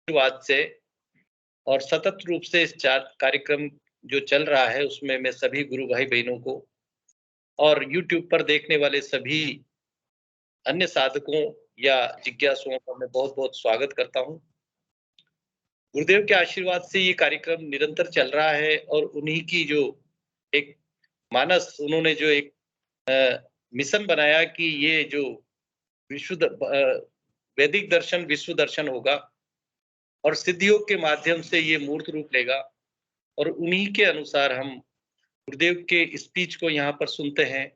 शुरुआत से और सतत रूप से इस कार्यक्रम जो चल रहा है उसमें मैं सभी गुरु भाई बहनों को और यूट्यूब पर देखने वाले सभी अन्य साधकों या जिज्ञासुओं का मैं बहुत-बहुत स्वागत करता हूँ। गुरुदेव के आशीर्वाद से ये कार्यक्रम निरंतर चल रहा है और उन्हीं की जो एक मानस उन्होंने जो एक मिशन बनाया कि ये जो वैदिक दर्शन विश्व दर्शन होगा और सिद्धियों के माध्यम से ये मूर्त रूप लेगा और उन्हीं के अनुसार हम गुरुदेव के स्पीच को यहाँ पर सुनते हैं।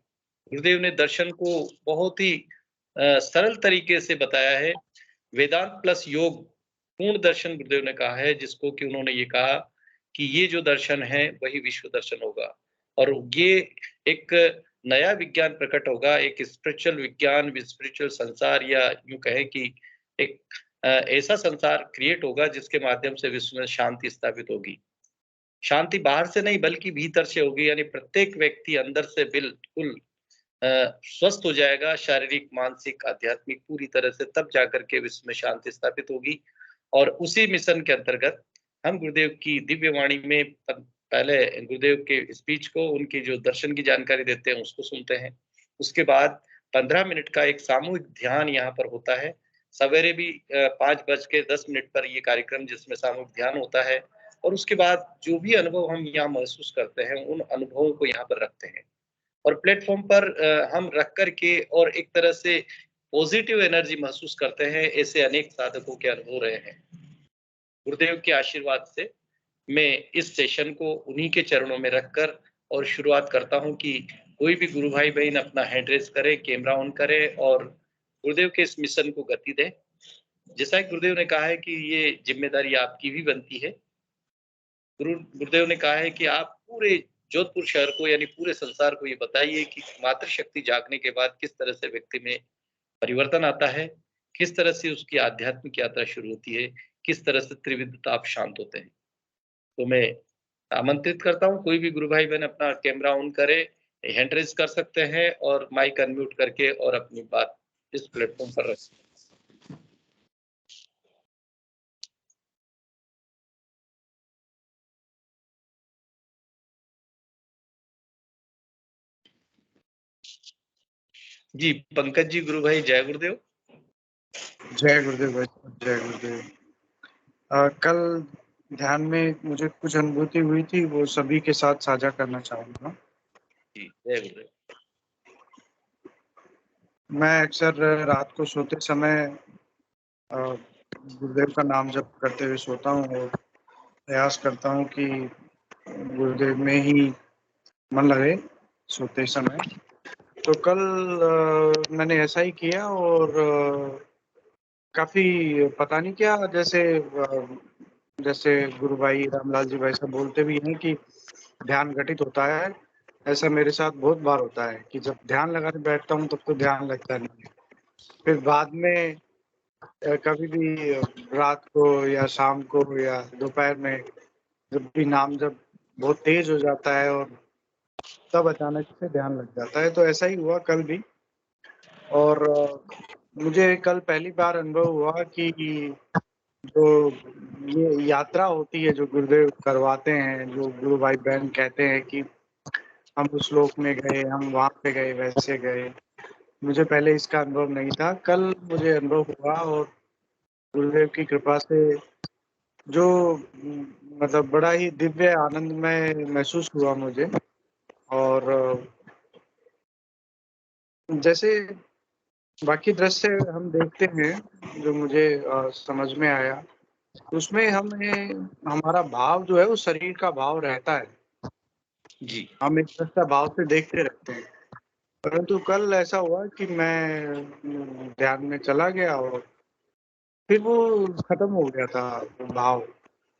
गुरुदेव ने दर्शन को बहुत ही सरल तरीके से बताया है। वेदांत प्लस योग पूर्ण दर्शन गुरुदेव ने कहा है, जिसको कि उन्होंने ये कहा कि ये जो दर्शन है वही विश्व दर्शन होगा और ये एक नया विज्ञान प्रकट होगा, एक स्पिरिचुअल विज्ञान, स्पिरिचुअल संसार या यूँ कहें कि एक ऐसा संसार क्रिएट होगा जिसके माध्यम से विश्व में शांति स्थापित होगी। शांति बाहर से नहीं बल्कि भीतर से होगी, यानी प्रत्येक व्यक्ति अंदर से बिल्कुल स्वस्थ हो जाएगा, शारीरिक, मानसिक, आध्यात्मिक पूरी तरह से, तब जाकर के विश्व में शांति स्थापित होगी। और उसी मिशन के अंतर्गत हम गुरुदेव की दिव्य वाणी में पहले गुरुदेव के स्पीच को, उनकी जो दर्शन की जानकारी देते हैं उसको सुनते हैं। उसके बाद 15 मिनट का एक सामूहिक ध्यान यहाँ पर होता है। सवेरे भी 5:10 पर ये कार्यक्रम जिसमें सामूहिक ध्यान होता है और उसके बाद जो भी अनुभव हम यहाँ महसूस करते हैं, उन अनुभवों को यहाँ पर रखते हैं। और प्लेटफ़ॉर्म पर हम रख कर के और एक तरह से पॉज़िटिव एनर्जी महसूस करते हैं, ऐसे अनेक साधकों के अनुभव रहे हैं। गुरुदेव के आशीर्वाद से मैं इस सेशन को उन्हीं के चरणों में रखकर और शुरुआत करता हूँ कि कोई भी गुरु भाई-बहन अपना हैंड रेज़ करे, कैमरा ऑन करे और गुरुदेव के इस मिशन को गति दें। जैसा कि गुरुदेव ने कहा है कि ये ज़िम्मेदारी आपकी भी बनती है। गुरुदेव ने कहा है कि आप पूरे जोधपुर शहर को यानी पूरे संसार को ये बताइए कि मातृशक्ति जागने के बाद किस तरह से व्यक्ति में परिवर्तन आता है, किस तरह से उसकी आध्यात्मिक यात्रा शुरू होती है, किस तरह से त्रिविध ताप शांत होते हैं। तो मैं आमंत्रित करता हूँ कोई भी गुरु भाई बहन अपना कैमरा ऑन करे, हैंड रेज़ कर सकते हैं और माइक अनम्यूट करके और अपनी बात इस प्लेटफ़ॉर्म पर रख सकते हैं। जी, पंकज जी गुरु भाई जय गुरुदेव। जय गुरुदेव भाई, जय गुरुदेव। कल ध्यान में मुझे कुछ अनुभूति हुई थी, वो सभी के साथ साझा करना चाहूँगा। जी, जय गुरुदेव। मैं अक्सर रात को सोते समय गुरुदेव का नाम जप करते हुए सोता हूँ और प्रयास करता हूँ कि गुरुदेव में ही मन लगे सोते समय। तो कल मैंने ऐसा ही किया और काफ़ी पता नहीं क्या जैसे गुरु भाई रामलाल जी भाई साहब बोलते भी हैं कि ध्यान घटित होता है। ऐसा मेरे साथ बहुत बार होता है कि जब ध्यान लगाने बैठता हूँ तब तो ध्यान लगता नहीं है। फिर बाद में कभी भी रात को या शाम को या दोपहर में जब भी नाम जब बहुत तेज हो जाता है और तब अचानक से ध्यान लग जाता है। तो ऐसा ही हुआ कल भी और मुझे कल पहली बार अनुभव हुआ कि जो ये यात्रा होती है जो गुरुदेव करवाते हैं, जो गुरु भाई बहन कहते हैं कि हम उस लोक में गए, हम वहाँ पे गए, वैसे गए। मुझे पहले इसका अनुभव नहीं था। कल मुझे अनुभव हुआ और गुरुदेव की कृपा से जो मतलब बड़ा ही दिव्य आनंदमय महसूस हुआ मुझे और जैसे बाकी दृश्य हम देखते हैं, जो मुझे समझ में आया, उसमें हमारा भाव जो है वो शरीर का भाव रहता है। जी। हम एक तरह से भाव से देखते रहते हैं। परंतु कल ऐसा हुआ कि मैं ध्यान में चला गया और फिर वो खत्म हो गया था वो भाव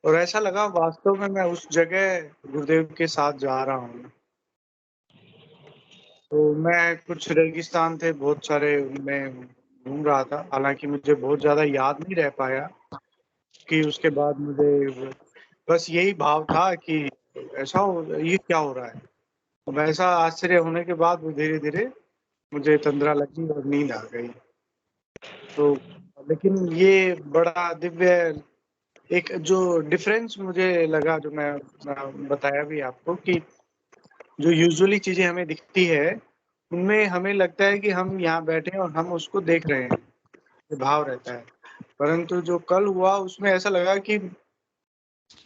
और ऐसा लगा वास्तव में मैं उस जगह गुरुदेव के साथ जा रहा हूँ। तो मैं कुछ रेगिस्तान थे बहुत सारे उनमें घूम रहा था। हालाँकि मुझे बहुत ज़्यादा याद नहीं रह पाया कि उसके बाद मुझे बस यही भाव था कि ये क्या हो रहा है? अब ऐसा आश्चर्य होने के बाद वो धीरे-धीरे मुझे तंद्रा लगी और नींद आ गई। तो लेकिन ये बड़ा दिव्य एक जो डिफरेंस मुझे लगा, जो मैं बताया भी आपको, कि जो यूजुअली चीजें हमें दिखती है उनमें हमें लगता है कि हम यहाँ बैठे हैं और हम उसको देख रहे हैं, ये भाव रहता है। परंतु जो कल हुआ उसमें ऐसा लगा कि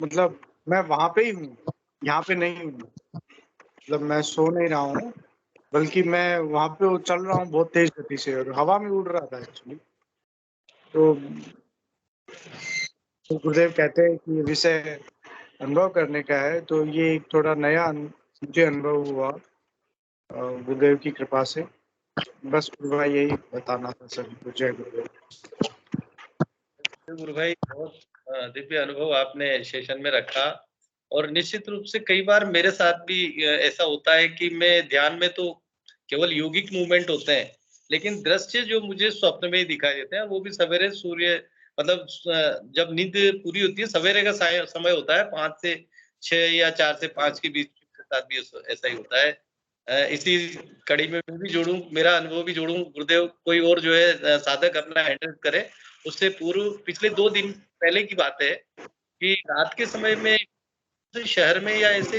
मतलब मैं वहां पे ही हूँ, यहाँ पे नहीं हूँ। मतलब मैं सो नहीं रहा हूँ, बल्कि मैं वहां पे चल रहा हूँ बहुत तेज गति से और हवा में उड़ रहा था एक्चुअली। तो गुरुदेव कहते हैं कि ये विषय अनुभव करने का है, तो ये एक थोड़ा नया मुझे अनुभव हुआ गुरुदेव की कृपा से। बस गुरु भाई यही बताना था सभी को। जय गुरुदेव। गुरु भाई, बहुत दिव्य अनुभव आपने सेशन में रखा। और निश्चित रूप से कई बार मेरे साथ भी ऐसा होता है कि मैं ध्यान में तो केवल योगिक मूवमेंट होते हैं, लेकिन दृश्य जो मुझे स्वप्न में ही दिखाई देते हैं, वो भी सवेरे सूर्य, मतलब जब नींद पूरी होती है, सवेरे का समय होता है 5 से 6 या 4 से 5 के बीच, के साथ भी ऐसा ही होता है। इसी कड़ी में मैं भी जोड़ूं, मेरा अनुभव भी जोड़ूं। गुरुदेव कोई और जो है साधक अपना हैंडल करे, उससे पूर्व पिछले 2 दिन पहले की बात है कि रात के समय में शहर में या ऐसे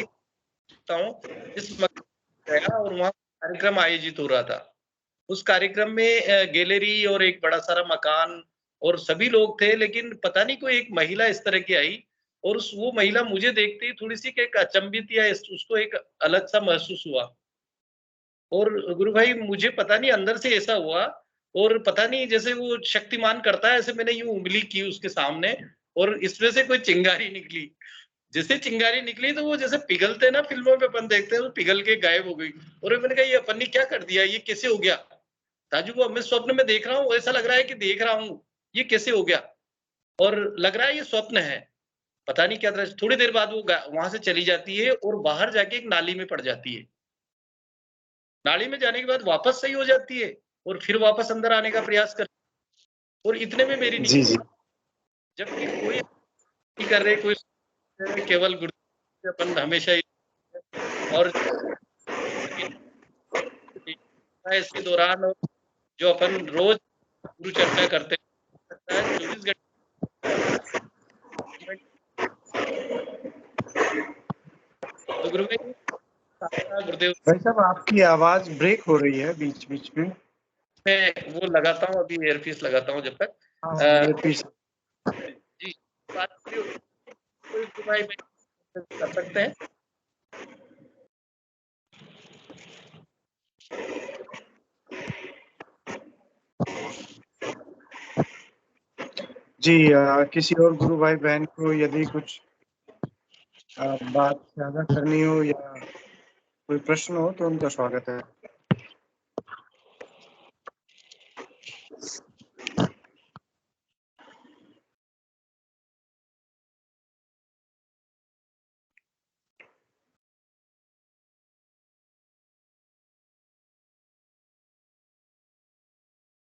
हूँ जिस गया और वहाँ कार्यक्रम आयोजित हो रहा था। उस कार्यक्रम में गैलरी और एक बड़ा सारा मकान और सभी लोग थे, लेकिन पता नहीं कोई एक महिला इस तरह की आई और वो महिला मुझे देखते ही थोड़ी सी एक अचंभित या उसको एक अलग सा महसूस हुआ। और गुरु भाई, मुझे पता नहीं अंदर से ऐसा हुआ, और पता नहीं जैसे वो शक्तिमान करता है ऐसे मैंने यूं उंगली की उसके सामने और इसमें से कोई चिंगारी निकली। जैसे चिंगारी निकली तो वो जैसे पिघलते हैं ना, फिल्मों में अपन देखते हैं, वो पिघल के गायब हो गई। और मैंने कहा ये अपन ने क्या कर दिया, ये कैसे हो गया? ताजू वो मैं स्वप्न में देख रहा हूँ, ऐसा लग रहा है कि देख रहा हूँ, ये कैसे हो गया? और लग रहा है ये स्वप्न है। पता नहीं क्या था। थोड़ी देर बाद वो वहां से चली जाती है और बाहर जाके एक नाली में पड़ जाती है। नाली में जाने के बाद वापस सही हो जाती है और फिर वापस अंदर आने का प्रयास कर, और इतने में मेरी जी जी। जबकि कोई नहीं कर रहे, कोई केवल गुरु अपन हमेशा और इसके दौरान जो अपन रोज गुरु चर्चा करते हैं 24 घंटे। तो गुरु भाई, गुरुदेव भाई साहब आपकी आवाज ब्रेक हो रही है बीच बीच में। मैं वो लगाता हूँ, अभी एयरपीस लगाता हूँ जब तक। हाँ, अ, earpiece। जी, बात पूरी होती है, कोई गुरु भाई कर सकते हैं। जी, किसी और गुरु भाई बहन को यदि कुछ बात साझा करनी हो या कोई प्रश्न हो तो उनका स्वागत है।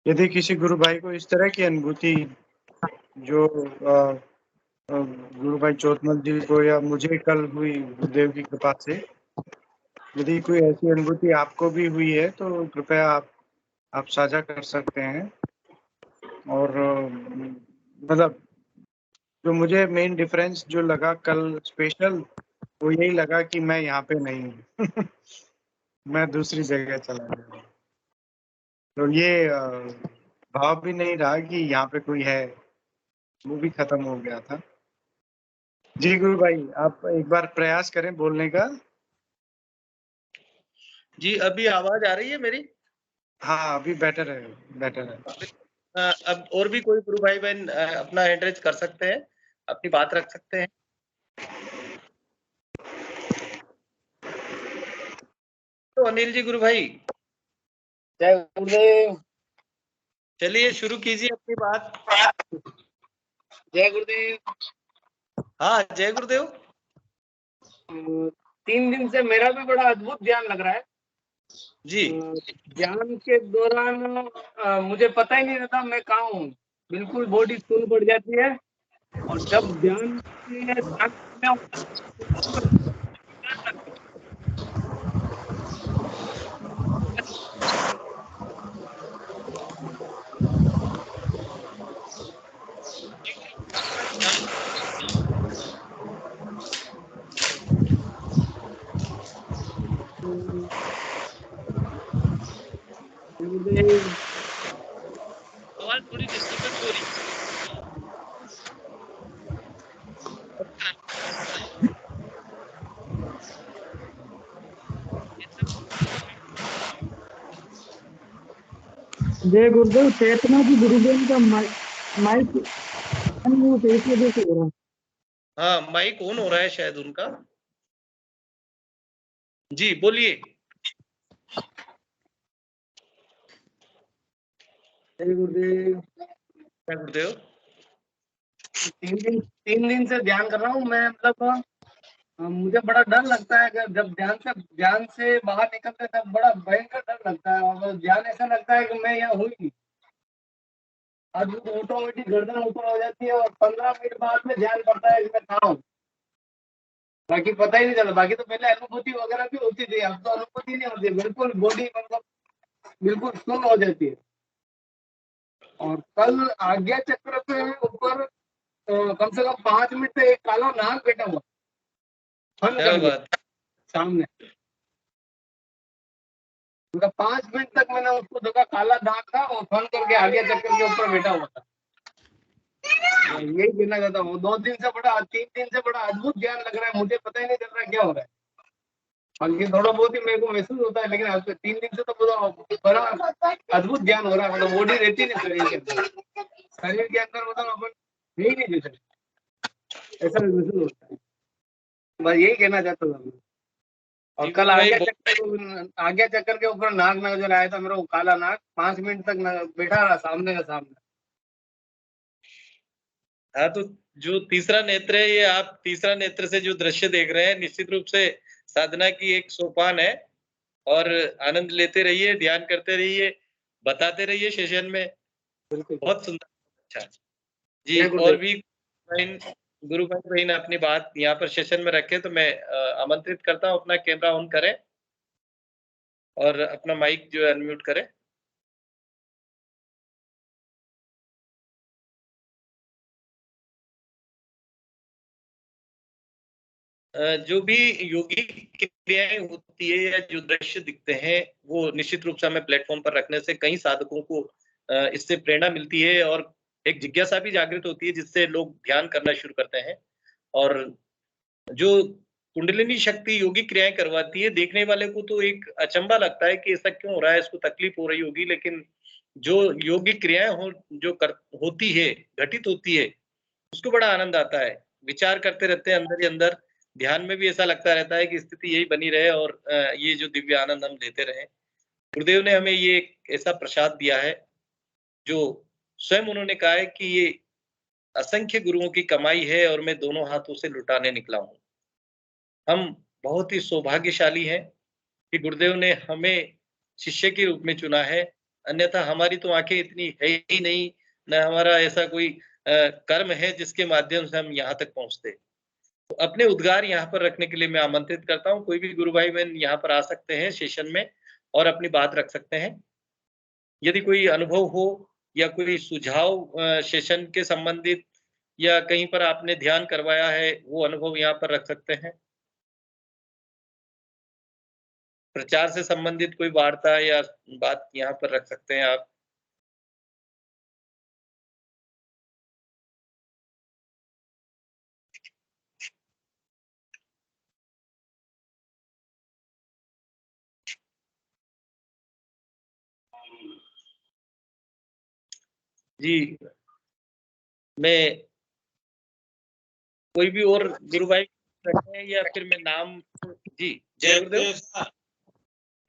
यदि किसी गुरु भाई को इस तरह की अनुभूति, जो गुरु भाई चौथमल जी को या मुझे कल हुई गुरुदेव की कृपा से, यदि कोई ऐसी अनुभूति आपको भी हुई है तो कृपया आप साझा कर सकते हैं। और मतलब जो मुझे मेन डिफरेंस जो लगा कल स्पेशल, वो यही लगा कि मैं यहाँ पे नहीं हूँ मैं दूसरी जगह चला गया। तो ये भाव भी नहीं रहा कि यहाँ पे कोई है, वो भी खत्म हो गया था। जी गुरु भाई, आप एक बार प्रयास करें बोलने का। जी, अभी आवाज आ रही है मेरी? हाँ, अभी बेटर है, बेटर है। अब और भी कोई गुरु भाई बहन अपना हैंड रेज कर सकते हैं, अपनी बात रख सकते हैं। तो अनिल जी, गुरु भाई जय गुरुदेव। चलिए शुरू कीजिए अपनी बात। जय गुरुदेव। हाँ, जय गुरुदेव। 3 दिन से मेरा भी बड़ा अद्भुत ध्यान लग रहा है जी। ध्यान के दौरान मुझे पता ही नहीं रहता मैं कहाँ हूँ। बिल्कुल बॉडी सुन पड़ जाती है और जब ध्यान हो रही है। जय गुरुदेव, चेतना की गुरुदेव का माइक अनम्यूट है, इस वजह से हो रहा है। हाँ, माइक ऑन हो रहा है शायद उनका। जी बोलिए। जय गुरुदेव। जय गुरुदेव। 3 दिन से ध्यान कर रहा हूँ मैं, मतलब मुझे बड़ा डर लगता है कि जब ध्यान से बाहर निकलते तब बड़ा भयंकर डर लगता है, और ध्यान ऐसा लगता है कि मैं यहाँ हुई नहीं। अद्भुत ऑटोमेटिक गर्दन ऊपर हो जाती है और 15 मिनट बाद में ध्यान पड़ता है कि मैं कहाँ हूँ। बाकी पता ही नहीं चला। बाकी तो पहले अनुभूति वगैरह भी होती थी, अब तो अनुभूति नहीं होती, बिल्कुल बॉडी मतलब बिल्कुल सुन्न हो जाती है। और कल आज्ञा चक्र पे ऊपर कम से कम 5 मिनट से एक काला नाग बैठा हुआ फन क्या कर दिया बात। सामने। मतलब 5 मिनट तक मैंने उसको देखा, काला नाग था और फन करके आज्ञा चक्र के ऊपर बैठा हुआ था। यही कहना चाहता हूँ, 2 दिन से बड़ा 3 दिन से बड़ा अद्भुत ज्ञान लग रहा है, मुझे पता ही नहीं चल रहा क्या हो रहा है। बल्कि थोड़ा बहुत ही मेरे को महसूस होता है, लेकिन आज 3 दिन से तो बड़ा अद्भुत ज्ञान हो रहा है। मतलब बॉडी रहती नहीं शरीर के अंदर, मतलब अपन यही नहीं दे सकते, ऐसा महसूस होता है। बस यही कहना चाहता हूँ। और कल आज्ञा चक्कर के ऊपर नाग नजर आया था मेरे को, काला नाग 5 मिनट तक बैठा रहा सामने का सामने। हाँ, तो जो तीसरा नेत्र है, ये आप तीसरा नेत्र से जो दृश्य देख रहे हैं, निश्चित रूप से साधना की एक सोपान है। और आनंद लेते रहिए, ध्यान करते रहिए, बताते रहिए सेशन में। बहुत सुंदर। अच्छा जी। और भी गुरु भाई बहन अपनी बात यहाँ पर सेशन में रखे तो मैं आमंत्रित करता हूँ, अपना कैमरा ऑन करें और अपना माइक जो है अनम्यूट करें। जो भी योगी क्रियाएं होती है या जो दृश्य दिखते हैं, वो निश्चित रूप से हमें प्लेटफॉर्म पर रखने से कई साधकों को इससे प्रेरणा मिलती है और एक जिज्ञासा भी जागृत होती है, जिससे लोग ध्यान करना शुरू करते हैं। और जो कुंडलिनी शक्ति योगी क्रियाएं करवाती है, देखने वाले को तो एक अचंभा लगता है कि ऐसा क्यों हो रहा है, इसको तकलीफ हो रही होगी, लेकिन जो योगी क्रियाएं होती है, घटित होती है, उसको बड़ा आनंद आता है। विचार करते रहते हैं अंदर ही अंदर, ध्यान में भी ऐसा लगता रहता है कि स्थिति यही बनी रहे और ये जो दिव्य आनंद हम लेते रहे। गुरुदेव ने हमें ये एक ऐसा प्रसाद दिया है जो स्वयं उन्होंने कहा है कि ये असंख्य गुरुओं की कमाई है और मैं दोनों हाथों से लुटाने निकला हूँ। हम बहुत ही सौभाग्यशाली हैं कि गुरुदेव ने हमें शिष्य के रूप में चुना है, अन्यथा हमारी तो आंखें इतनी है ही नहीं, न हमारा ऐसा कोई कर्म है जिसके माध्यम से हम यहाँ तक पहुँचते। तो अपने उद्गार यहाँ पर रखने के लिए मैं आमंत्रित करता हूँ, कोई भी गुरु भाई बहन यहाँ पर आ सकते हैं सेशन में और अपनी बात रख सकते हैं। यदि कोई अनुभव हो या कोई सुझाव सेशन के संबंधित या कहीं पर आपने ध्यान करवाया है, वो अनुभव यहाँ पर रख सकते हैं। प्रचार से संबंधित कोई वार्ता या बात यहाँ पर रख सकते हैं आप। जी, मैं कोई भी और गुरु भाई रखें या फिर मैं नाम। जी, जय गुरुदेव।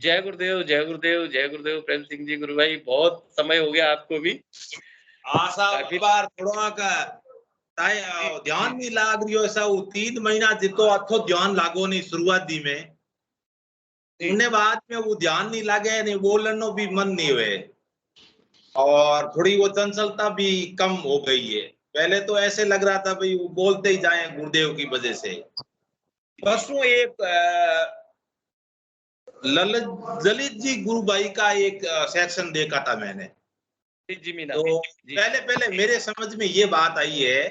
जय गुरुदेव, जय गुरुदेव, जय गुरुदेव। प्रेम सिंह जी गुरु भाई, बहुत समय हो गया आपको भी। आशा बार थोड़ा का ताई ध्यान नहीं लाग रही हो, ऐसा 3 महीना जितो अच्छो ध्यान लागो नहीं शुरुआत दी में, उन्हें बाद में वो ध्यान नहीं लागे, नहीं बोलने भी मन नहीं हुए और थोड़ी वो चंचलता भी कम हो गई है। पहले तो ऐसे लग रहा था भाई वो बोलते ही जाए गुरुदेव की वजह से। परसों एक ललित जी गुरु भाई का एक सेक्शन देखा था मैंने। जी मीना तो पहले मेरे समझ में ये बात आई है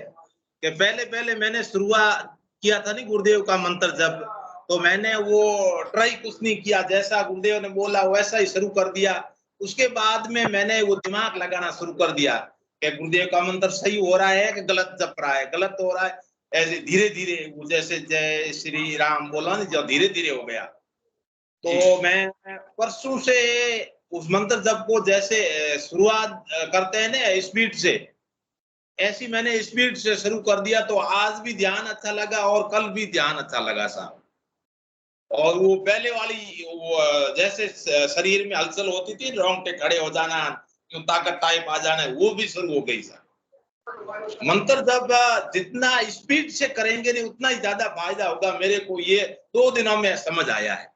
कि पहले मैंने शुरुआत किया था नहीं गुरुदेव का मंत्र जब, तो मैंने वो ट्राई कुछ नहीं किया, जैसा गुरुदेव ने बोला वैसा ही शुरू कर दिया। उसके बाद में मैंने वो दिमाग लगाना शुरू कर दिया कि गुरुदेव का मंत्र सही हो रहा है कि गलत जप रहा है, गलत हो रहा है। ऐसे धीरे धीरे वो जैसे जय श्री राम बोला ना, जो धीरे धीरे हो गया। तो मैं परसों से उस मंत्र जप को जैसे शुरुआत करते हैं ना स्पीड से, ऐसी मैंने स्पीड से शुरू कर दिया। तो आज भी ध्यान अच्छा लगा और कल भी ध्यान अच्छा लगा साहब। और वो पहले वाली वो जैसे शरीर में हलचल होती थी, रोंगटे खड़े हो जाना, ताकत टाइप आ जाना, वो भी शुरू हो गई साहब। मंत्र जब जितना स्पीड से करेंगे नहीं उतना ही ज्यादा फायदा होगा, मेरे को ये 2 दिनों में समझ आया है।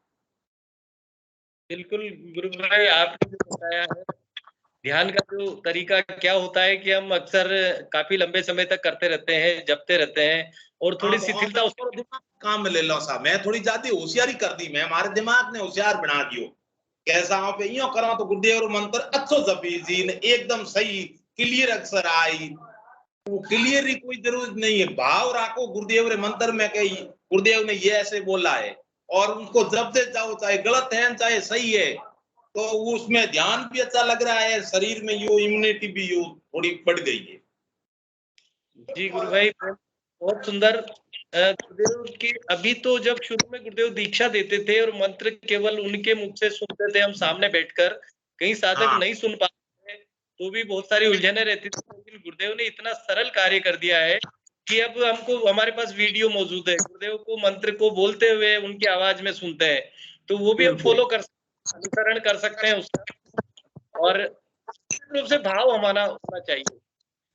बिल्कुल गुरु भाई, आपने जो बताया है ध्यान का जो तरीका क्या होता है कि हम अक्सर काफी लंबे समय तक करते रहते हैं, जपते रहते हैं और थोड़ी शिथिलता उसको दिमाग काम में ले लो साहब। मैं थोड़ी ज्यादा होशियारी कर दी, मैं हमारे दिमाग ने होशियार बना दियो। कैसा हो पे यूं करो तो गुरुदेव मंत्र अच्छो जपी जी ने एकदम सही क्लियर अक्षर आई। वो क्लियर ही कोई जरूरत नहीं है, भाव राखो गुरुदेव रे मंत्र में कही गुरुदेव ने ये ऐसे बोला है और उनको जपते जाओ, चाहे गलत है चाहे सही है। तो उसमें ध्यान भी अच्छा लग रहा है, शरीर में यो इम्यूनिटी भी यो थोड़ी बढ़ गई है। जी गुरु भाई, बहुत सुंदर। गुरुदेव की अभी तो जब शुरू में गुरुदेव दीक्षा देते थे और मंत्र केवल उनके मुख से सुनते थे, हम सामने बैठकर, कई साधक नहीं सुन पाते तो भी बहुत सारी उलझने रहती थी। लेकिन गुरुदेव ने इतना सरल कार्य कर दिया है कि अब हमको हमारे पास वीडियो मौजूद है, गुरुदेव को मंत्र को बोलते हुए उनकी आवाज में सुनते हैं, तो वो भी हम फॉलो कर सकते, अनुसरण कर सकते हैं उसका। और रूप से भाव हमारा होना चाहिए।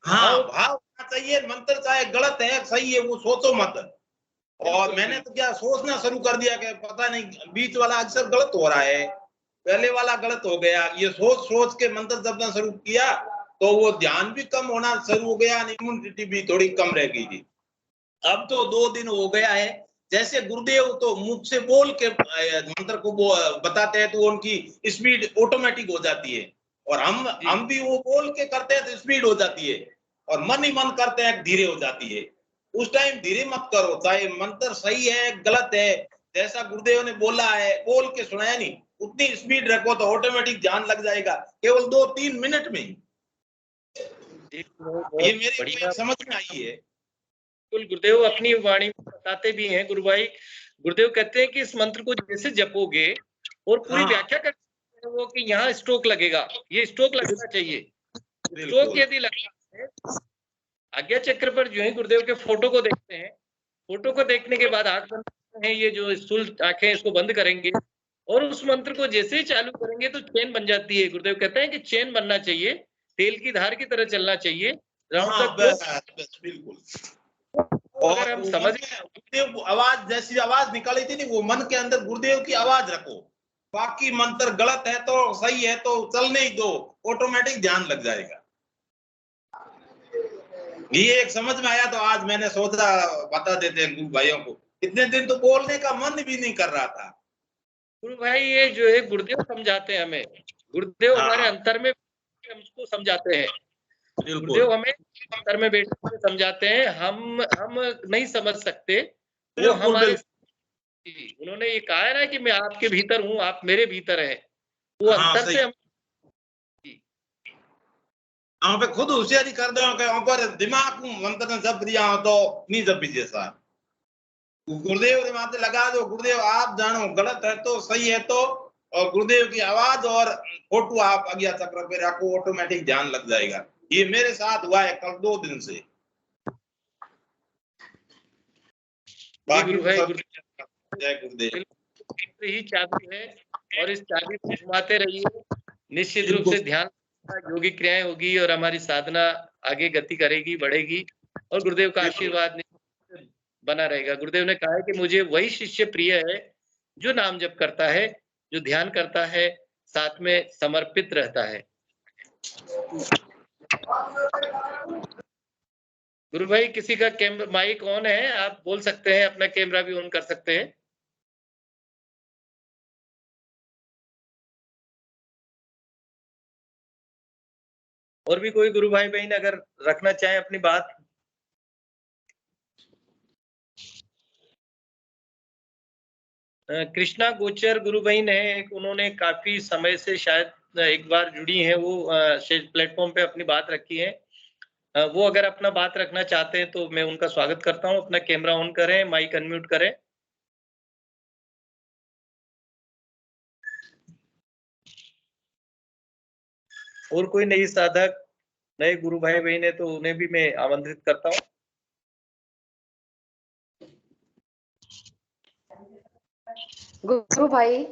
हाँ, भाव होना चाहिए। मंत्र चाहे गलत है सही है वो सोचो मत। और मैंने तो क्या सोचना शुरू कर दिया कि पता नहीं बीच वाला अक्सर गलत हो रहा है, पहले वाला गलत हो गया। ये सोच सोच के मंत्र जपना शुरू किया तो वो ध्यान भी कम होना शुरू हो गया, इम्यूनिटी भी थोड़ी कम रह गई थी। अब तो 2 दिन हो गया है, जैसे गुरुदेव तो मुख से बोल के मंत्र को बताते हैं तो उनकी स्पीड ऑटोमेटिक हो जाती है। और हम भी वो बोल के करते हैं तो स्पीड हो जाती है, और मन ही मन करते हैं धीरे हो जाती है। उस टाइम धीरे मत करो, चाहे मंत्र सही है गलत है, जैसा गुरुदेव ने बोला है बोल के सुनाया नहीं, उतनी स्पीड रखो तो ऑटोमेटिक ध्यान लग जाएगा केवल 2-3 मिनट में ही। ये मेरी समझ में आई है। गुरुदेव अपनी वाणी में बताते भी हैं गुरु भाई, गुरुदेव कहते हैं कि इस मंत्र को जैसे जपोगे और पूरी व्याख्या करते हैं वो कि यहाँ स्ट्रोक लगेगा, ये स्ट्रोक लगना चाहिए। स्ट्रोक यदि लगता है, आज्ञा चक्र पर जो है गुरुदेव के फोटो को देखते हैं, फोटो को देखने के बाद आंख बंद करते हैं, ये जो स्थूल आंखें इसको बंद करेंगे और उस मंत्र को जैसे ही चालू करेंगे तो चेन बन जाती है। गुरुदेव कहते हैं कि चेन बनना चाहिए, तेल की धार की तरह चलना चाहिए। बिल्कुल। और हम समझ गुरुदेव आवाज जैसी आवाज निकाली थी नहीं, वो मन के अंदर गुरुदेव की आवाज रखो। बाकी मंत्र गलत है तो सही है तो चलने ही दो, ऑटोमेटिक ध्यान लग जाएगा। ये एक समझ में आया तो आज मैंने सोचा बता देते हैं गुरु भाइयों को। इतने दिन तो बोलने का मन भी नहीं कर रहा था। गुरु भाई ये जो है गुरुदेव समझाते हैं हमें, गुरुदेव हमारे अंतर में हमको समझाते हैं, गुरुदेव हमें अंतर में बैठ कर समझाते हैं, हम नहीं समझ सकते, वो हमारे, उन्होंने ये कहा है ना कि मैं आपके भीतर हूँ, आप मेरे भीतर हैं, वो अंतर से हम पे खुद होशियारी कर दो पर दिमाग को मंत्र ने जप दिया तो नहीं जप दीजिए साहब। गुरुदेव ने माथे लगा दो, गुरुदेव आप जानो गलत है तो सही है तो, और गुरुदेव की आवाज और फोटो आप आज्ञा चक्र पे रखो, ऑटोमेटिक ध्यान लग जाएगा। ये मेरे साथ हुआ है कल 2 दिन से। गुरु भाई जय गुरुदेव ही चाबी है और इस चाबी को घुमाते रहिए, निश्चित रूप से ध्यान योगी क्रियाएं होगी और हमारी साधना आगे गति करेगी, बढ़ेगी और गुरुदेव का आशीर्वाद बना रहेगा। गुरुदेव ने कहा है कि मुझे वही शिष्य प्रिय है जो नाम जप करता है, जो ध्यान करता है, साथ में समर्पित रहता है। गुरु भाई किसी का कैमरा माइक ऑन है, आप बोल सकते हैं, अपना कैमरा भी ऑन कर सकते हैं। और भी कोई गुरु भाई बहन अगर रखना चाहे अपनी बात। कृष्णा गोचर गुरु बहन है, उन्होंने काफी समय से शायद एक बार जुड़ी हैं, वो प्लेटफॉर्म पे अपनी बात रखी है। वो अगर अपना बात रखना चाहते हैं तो मैं उनका स्वागत करता हूँ। अपना कैमरा ऑन करें, माइक अनम्यूट करें। और कोई नई साधक, नए गुरु भाई बहन है तो उन्हें भी मैं आमंत्रित करता हूँ। गुरु भाई,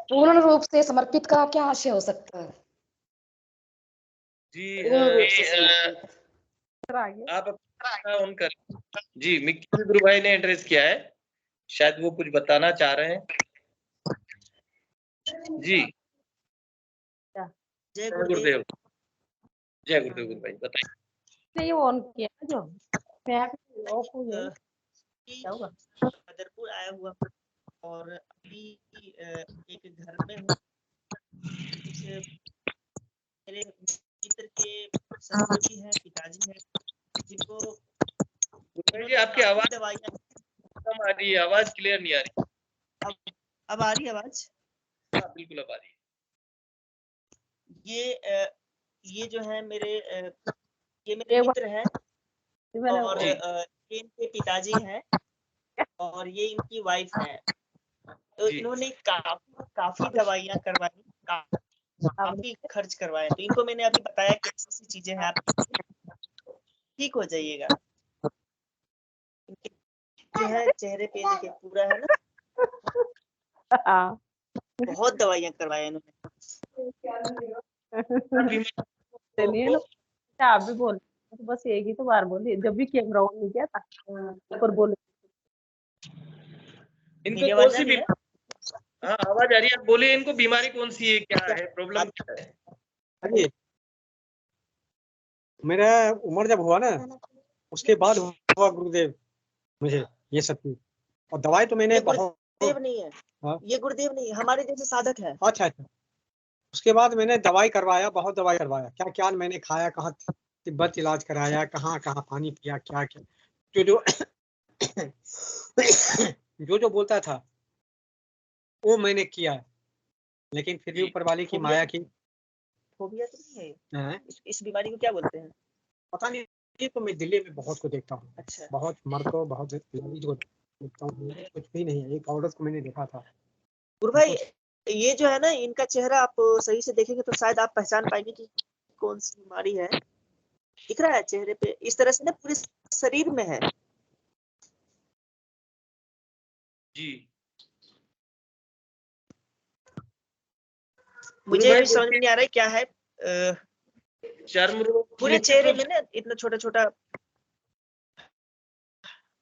पूर्ण रूप से समर्पित का क्या आशय हो सकता है? जी पूर्ण रूप से समर्पित। आप अपना ऑन करें। जी, मिक्की गुरु भाई ने एड्रेस किया है, शायद वो कुछ बताना चाह रहे हैं। जी, जय गुरुदेव। जय गुरुदेव गुरु भाई, बताइए। ये ऑन किया जो मैं ऑफ हो गया क्या हुआ? बदरपुर आया हुआ और अभी एक घर में हूँ। कुछ मेरे मित्र के ससुर है, पिताजी है, जिनको जी आपकी आवाज दवाइयाँ कम आ रही है, आवाज क्लियर नहीं आ रही। अब आ रही है आवाज? हाँ, बिल्कुल अब आ रही है। ये जो है मेरे ये मेरे मित्र हैं और ये इनके पिताजी हैं और ये इनकी वाइफ है। तो इन्होंने काफी दवाइयाँ करवाई, काफी खर्च करवाए। तो इनको मैंने अभी बताया कि ऐसी चीजें हैं, आप ठीक हो जाइएगा। जो है चेहरे पे देखिए पूरा है ना, बहुत दवाइयाँ करवाए इन्होंने। आप भी बोल, बस एक ही तो बार बोली, जब भी कैमरा ऑन नहीं किया था पर बोले इनको कौन सी बीमारी? हाँ, आवाज आ रही है, बोलिए। इनको बीमारी कौन सी है, क्या है प्रॉब्लम, क्या है? अरे मेरा उम्र जब हुआ ना, उसके बाद हुआ गुरुदेव मुझे ये सब चीज। और दवाई तो मैंने गुरुदेव नहीं है। हाँ? ये गुरुदेव नहीं, हमारे जैसे साधक है। अच्छा अच्छा। उसके बाद मैंने दवाई करवाया, बहुत दवाई करवाया, क्या क्या मैंने खाया, कहाँ तिब्बत इलाज कराया, कहाँ कहाँ पानी पिया, क्या क्या जो जो बोलता था वो मैंने किया, लेकिन फिर भी ऊपर वाले की माया की। फोबिया तो नहीं है? इस बीमारी को क्या बोलते हैं पता नहीं। ये तो मैं दिल्ली में बहुत को देखता हूँ। अच्छा। बहुत मर्द को, बहुत लेडीज को देखता हूँ, कुछ भी नहीं है। एक औरत को मैंने देखा था। गुरु भाई, ये जो है ना, इनका चेहरा आप सही से देखेंगे तो शायद आप पहचान पाएंगे कि कौन सी बीमारी है। दिख रहा है चेहरे पे इस तरह से ना, पूरे शरीर में है। जी, मुझे भी समझ में नहीं आ रहा है क्या है। चर्म रोग पूरे चेहरे में ना इतना छोटा छोटा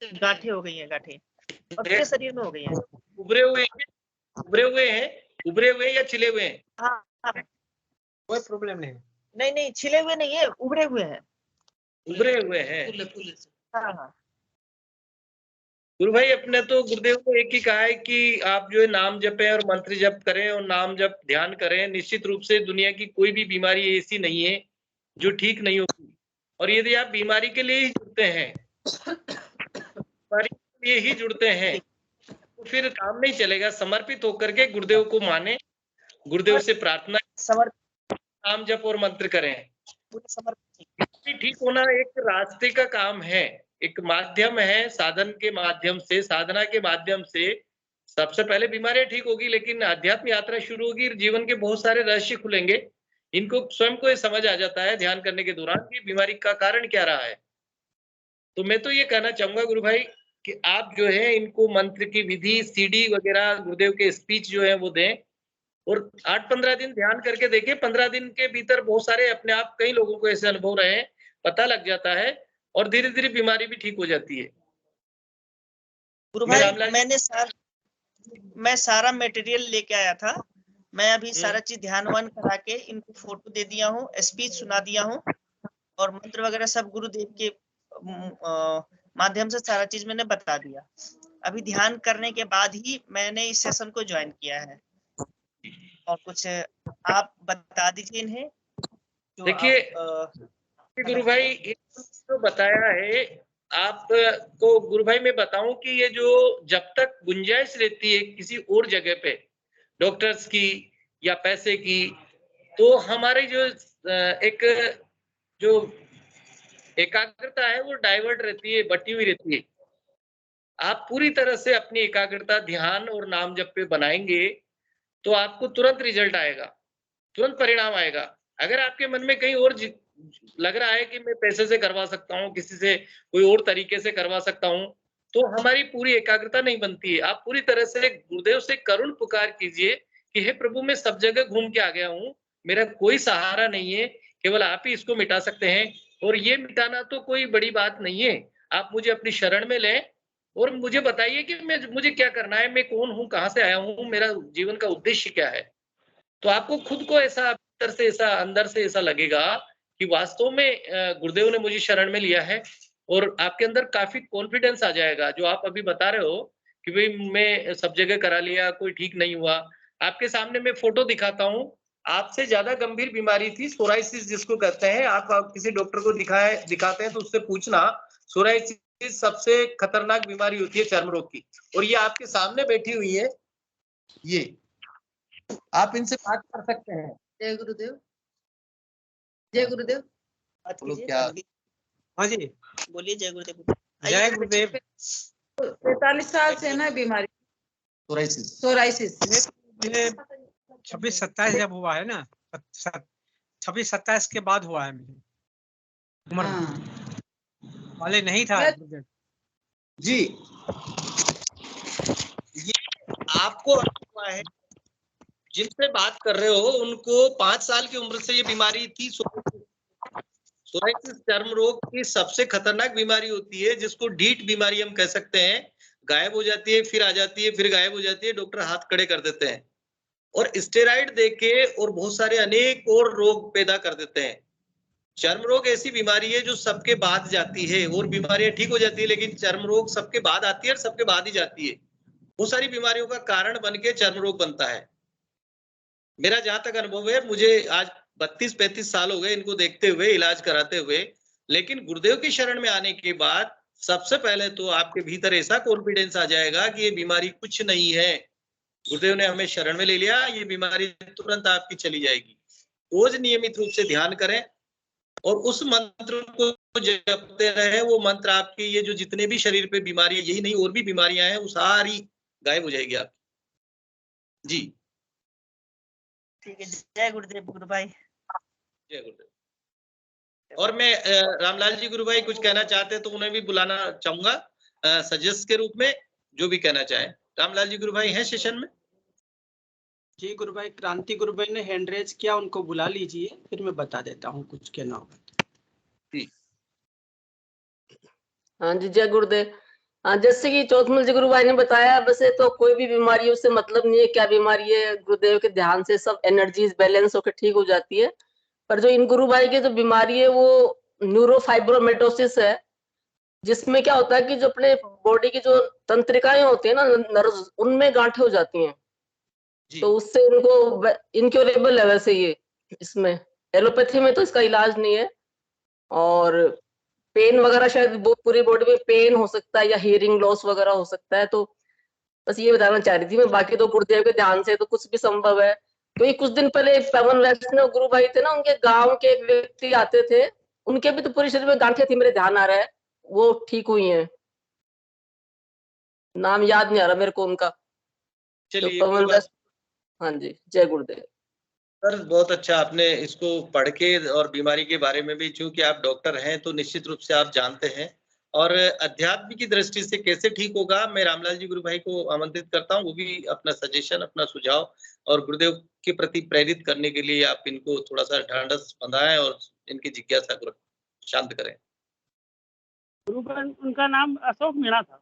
गांठें हो गई हैं, गांठें, और पूरे शरीर में हो गई हैं। उभरे हुए या छिले हुए हैं? हाँ, कोई प्रॉब्लम नहीं। नहीं, छिले हुए नहीं है, उभरे हुए हैं। हाँ। गुरु भाई, अपने तो गुरुदेव को एक ही कहा है कि आप जो है नाम जपें और मंत्र जप करें और नाम जप ध्यान करें। निश्चित रूप से दुनिया की कोई भी बीमारी ऐसी नहीं है जो ठीक नहीं होगी। और यदि आप बीमारी के लिए ही जुड़ते हैं, बीमारी के लिए ही जुड़ते हैं, तो फिर काम नहीं चलेगा। समर्पित होकर के गुरुदेव को माने, गुरुदेव से प्रार्थना, नाम जप और मंत्र करें। ठीक होना एक रास्ते का काम है, एक माध्यम है, साधन के माध्यम से, साधना के माध्यम से सबसे पहले बीमारियां ठीक होगी, लेकिन आध्यात्म यात्रा शुरू होगी, जीवन के बहुत सारे रहस्य खुलेंगे। इनको स्वयं को ये समझ आ जाता है ध्यान करने के दौरान कि बीमारी का कारण क्या रहा है। तो मैं तो ये कहना चाहूंगा गुरु भाई कि आप जो है इनको मंत्र की विधि, सीडी वगैरह, गुरुदेव के स्पीच जो है वो दें और 8-15 दिन ध्यान करके देखिए। 15 दिन के भीतर बहुत सारे अपने आप कई लोगों को ऐसे अनुभव रहे हैं, पता लग जाता है और धीरे धीरे बीमारी भी ठीक हो जाती है। गुरु भाई, मैं सारा मटेरियल लेके आया था। मैं अभी सारा चीज ध्यानवान करा के इनको फोटो दे दिया हूँ, स्पीच सुना दिया हूँ और मंत्र वगैरह सब गुरुदेव के माध्यम से सारा चीज मैंने बता दिया। अभी ध्यान करने के बाद ही मैंने इस सेशन को ज्वाइन किया है। और कुछ आप बता दीजिए इन्हें। देखिए गुरु भाई, तो बताया है आपको। गुरु भाई मैं बताऊं कि ये जो जब तक गुंजाइश रहती है किसी और जगह पे डॉक्टर्स की या पैसे की, तो हमारे जो एक जो एकाग्रता है वो डाइवर्ट रहती है, बटी हुई रहती है। आप पूरी तरह से अपनी एकाग्रता ध्यान और नाम जप पे बनाएंगे तो आपको तुरंत रिजल्ट आएगा, तुरंत परिणाम आएगा। अगर आपके मन में कहीं और लग रहा है कि मैं पैसे से करवा सकता हूँ, किसी से कोई और तरीके से करवा सकता हूँ, तो हमारी पूरी एकाग्रता नहीं बनती है। आप पूरी तरह से गुरुदेव से करुण पुकार कीजिए कि हे प्रभु, मैं सब जगह घूम के आ गया हूँ, मेरा कोई सहारा नहीं है, केवल आप ही इसको मिटा सकते हैं। और ये मिटाना तो कोई बड़ी बात नहीं है, आप मुझे अपनी शरण में लें और मुझे बताइए कि मुझे क्या करना है, मैं कौन हूँ, कहाँ से आया हूँ, मेरा जीवन का उद्देश्य क्या है। तो आपको खुद को ऐसा भीतर से ऐसा अंदर से ऐसा लगेगा कि वास्तव में गुरुदेव ने मुझे शरण में लिया है, और आपके अंदर काफी कॉन्फिडेंस आ जाएगा। जो आप अभी बता रहे हो कि भाई मैं सब जगह करा लिया, कोई ठीक नहीं हुआ, आपके सामने मैं फोटो दिखाता हूँ, आपसे ज्यादा गंभीर बीमारी थी सोराइसिस जिसको कहते हैं। आप किसी डॉक्टर को दिखाते हैं तो उससे पूछना, सोराइसिस सबसे खतरनाक बीमारी होती है चर्म रोग की, और ये आपके सामने बैठी हुई है, ये आप इनसे बात कर सकते हैं। जय गुरुदेव, जय गुरुदेव। क्या? हाँ जी, बोलिए जय गुरुदेव। जय गुरुदेव। 45 साल से ना बीमारी सोराइसिस। 26-27 जब हुआ है ना, 26-27 के बाद हुआ है मेरी उम्र वाले नहीं था जी। ये आपको हुआ है, जिनसे बात कर रहे हो उनको 5 साल की उम्र से ये बीमारी थी। सोराइसिस चर्म रोग की सबसे खतरनाक बीमारी होती है, जिसको डीट बीमारी हम कह सकते हैं। गायब हो जाती है, फिर आ जाती है, फिर गायब हो जाती है, डॉक्टर हाथ खड़े कर देते हैं और स्टेरॉइड देके और बहुत सारे अनेक और रोग पैदा कर देते हैं। चर्म रोग ऐसी बीमारी है जो सबके बाद जाती है, और बीमारियां ठीक हो जाती है, लेकिन चर्म रोग सबके बाद आती है और सबके बाद ही जाती है। बहुत सारी बीमारियों का कारण बन के चर्म रोग बनता है। मेरा जहां तक अनुभव है, मुझे आज 32-35 साल हो गए इनको देखते हुए, इलाज कराते हुए, लेकिन गुरुदेव की शरण में आने के बाद सबसे पहले तो आपके भीतर ऐसा कॉन्फिडेंस आ जाएगा कि ये बीमारी कुछ नहीं है, गुरुदेव ने हमें शरण में ले लिया, ये बीमारी तुरंत आपकी चली जाएगी। रोज नियमित रूप से ध्यान करें और उस मंत्र को जपते रहे। वो मंत्र आपके ये जो जितने भी शरीर पे बीमारी, यही नहीं और भी बीमारियां हैं, वो सारी गायब हो जाएगी आपकी। जी ठीक है, जय गुरुदेव गुरु भाई। जय गुरुदेव। और मैं रामलाल जी गुरु भाई कुछ कहना चाहते हैं तो उन्हें भी बुलाना चाहूंगा सजेस्ट के रूप में, जो भी कहना चाहे। रामलाल जी गुरु भाई हैं सेशन में? जी गुरु भाई, क्रांति गुरु भाई ने हैंड रेज किया, उनको बुला लीजिए, फिर मैं बता देता हूँ कुछ कहना होगा। हाँ जी, जय गुरुदेव। हाँ, जैसे कि चौथमल जी गुरु भाई ने बताया, वैसे तो कोई भी बीमारी उससे मतलब नहीं है क्या बीमारी है, गुरुदेव के ध्यान से सब एनर्जीज बैलेंस होकर ठीक हो जाती है। पर जो इन गुरु भाई की जो बीमारी है वो न्यूरोफाइब्रोमेटोसिस है, जिसमें क्या होता है कि जो अपने बॉडी की जो तंत्रिकाएं होती है ना, नर्व्स, उनमें गांठें हो जाती हैं, तो उससे उनको इनक्योरेबल है। वैसे ये इसमें एलोपैथी में तो इसका इलाज नहीं है, और पेन वगैरह शायद वो पूरी बॉडी में पेन हो सकता है या हियरिंग लॉस वगैरह हो सकता है। तो बस ये बताना चाह रही थी मैं, बाकी तो गुरुदेव के ध्यान से तो कुछ भी संभव है। तो ये कुछ दिन पहले पवन वैष्णव गुरु भाई थे ना, उनके गांव के एक व्यक्ति आते थे, उनके भी तो पूरे शरीर में गांठें थी, मेरे ध्यान आ रहा है, वो ठीक हुई हैं। नाम याद नहीं आ रहा मेरे को उनका। चलिए, पवन वैष्णव। हाँ जी, जय गुरुदेव। सर बहुत अच्छा आपने इसको पढ़ के और बीमारी के बारे में भी, चूंकि आप डॉक्टर हैं तो निश्चित रूप से आप जानते हैं, और अध्यात्म की दृष्टि से कैसे ठीक होगा, मैं रामलाल जी गुरु भाई को आमंत्रित करता हूं, वो भी अपना सजेशन, अपना सुझाव और गुरुदेव के प्रति प्रेरित करने के लिए आप इनको थोड़ा सा ढांढस बंधाएं और इनकी जिज्ञासा को शांत करें। गुरु भाई उनका नाम अशोक मीणा था।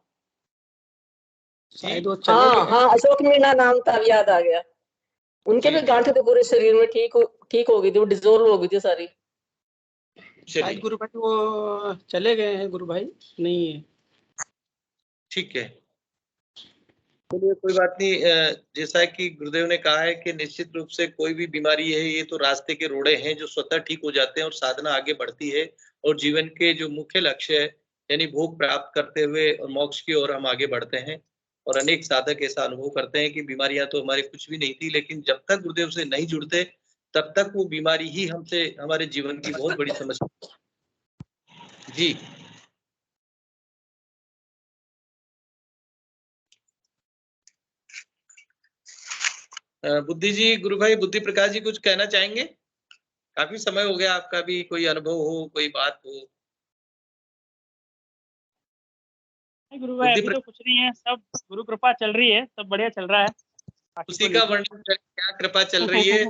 हाँ, अशोक मीणा नाम था, याद आ गया। उनके भी गांठें तो पूरे शरीर में ठीक हो गई थी, वो डिसॉल्व हो गई थी सारी। शायद गुरु भाई वो चले गए हैं, गुरु भाई नहीं है। ठीक है, चलिए कोई बात नहीं। जैसा कि गुरुदेव ने कहा है कि निश्चित रूप से कोई भी बीमारी है, ये तो रास्ते के रोड़े हैं जो स्वतः ठीक हो जाते हैं और साधना आगे बढ़ती है, और जीवन के जो मुख्य लक्ष्य है यानी भोग प्राप्त करते हुए और मोक्ष की ओर हम आगे बढ़ते हैं। और अनेक साधक ऐसा अनुभव करते हैं कि बीमारियां तो हमारे कुछ भी नहीं थी, लेकिन जब तक गुरुदेव से नहीं जुड़ते तब तक वो बीमारी ही हमसे, हमारे जीवन की बहुत बड़ी समस्या। जी बुद्धि जी, गुरु भाई बुद्धि प्रकाश जी कुछ कहना चाहेंगे? काफी समय हो गया, आपका भी कोई अनुभव हो, कोई बात हो। नहीं गुरु भाई, अभी तो कुछ नहीं है, सब गुरु कृपा चल रही है, सब बढ़िया चल रहा है। उसी का वर्णन करें, क्या कृपा चल रही है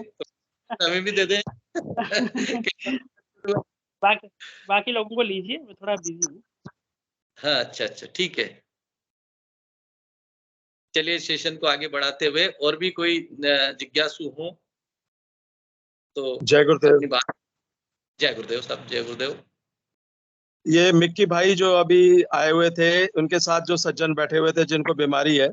हमें भी दे दें। बाकी लोगों को लीजिए, मैं थोड़ा बिजी हूँ। हाँ अच्छा ठीक है, चलिए सेशन को आगे बढ़ाते हुए और भी कोई जिज्ञासु हो तो जय गुरुदेव। जय गुरुदेव साहब, जय गुरुदेव। ये मिक्की भाई जो अभी आए हुए थे, उनके साथ जो सज्जन बैठे हुए थे जिनको बीमारी है,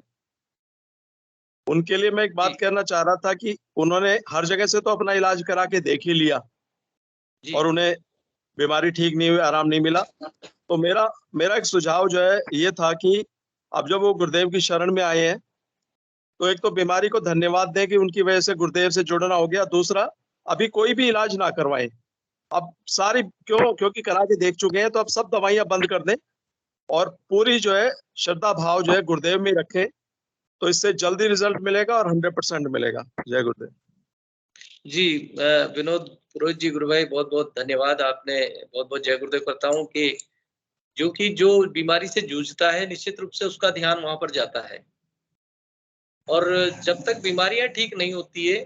उनके लिए मैं एक बात कहना चाह रहा था कि उन्होंने हर जगह से तो अपना इलाज करा के देख ही लिया और उन्हें बीमारी ठीक नहीं हुई, आराम नहीं मिला। तो मेरा एक सुझाव जो है ये था कि अब जब वो गुरुदेव की शरण में आए हैं तो एक तो बीमारी को धन्यवाद दें कि उनकी वजह से गुरुदेव से जुड़ना हो गया। दूसरा, अभी कोई भी इलाज ना करवाएं, अब सारी क्योंकि करा के देख चुके हैं, तो अब सब दवाइयां बंद कर दें और पूरी जो है श्रद्धा भाव जो है गुरुदेव में रखें, तो इससे जल्दी रिजल्ट मिलेगा और 100% मिलेगा। जय गुरुदेव। जी विनोद पुरोहित जी, गुरु भाई बहुत बहुत धन्यवाद, आपने बहुत बहुत जय गुरुदेव करता हूँ कि जो बीमारी से जूझता है निश्चित रूप से उसका ध्यान वहां पर जाता है, और जब तक बीमारियां ठीक नहीं होती है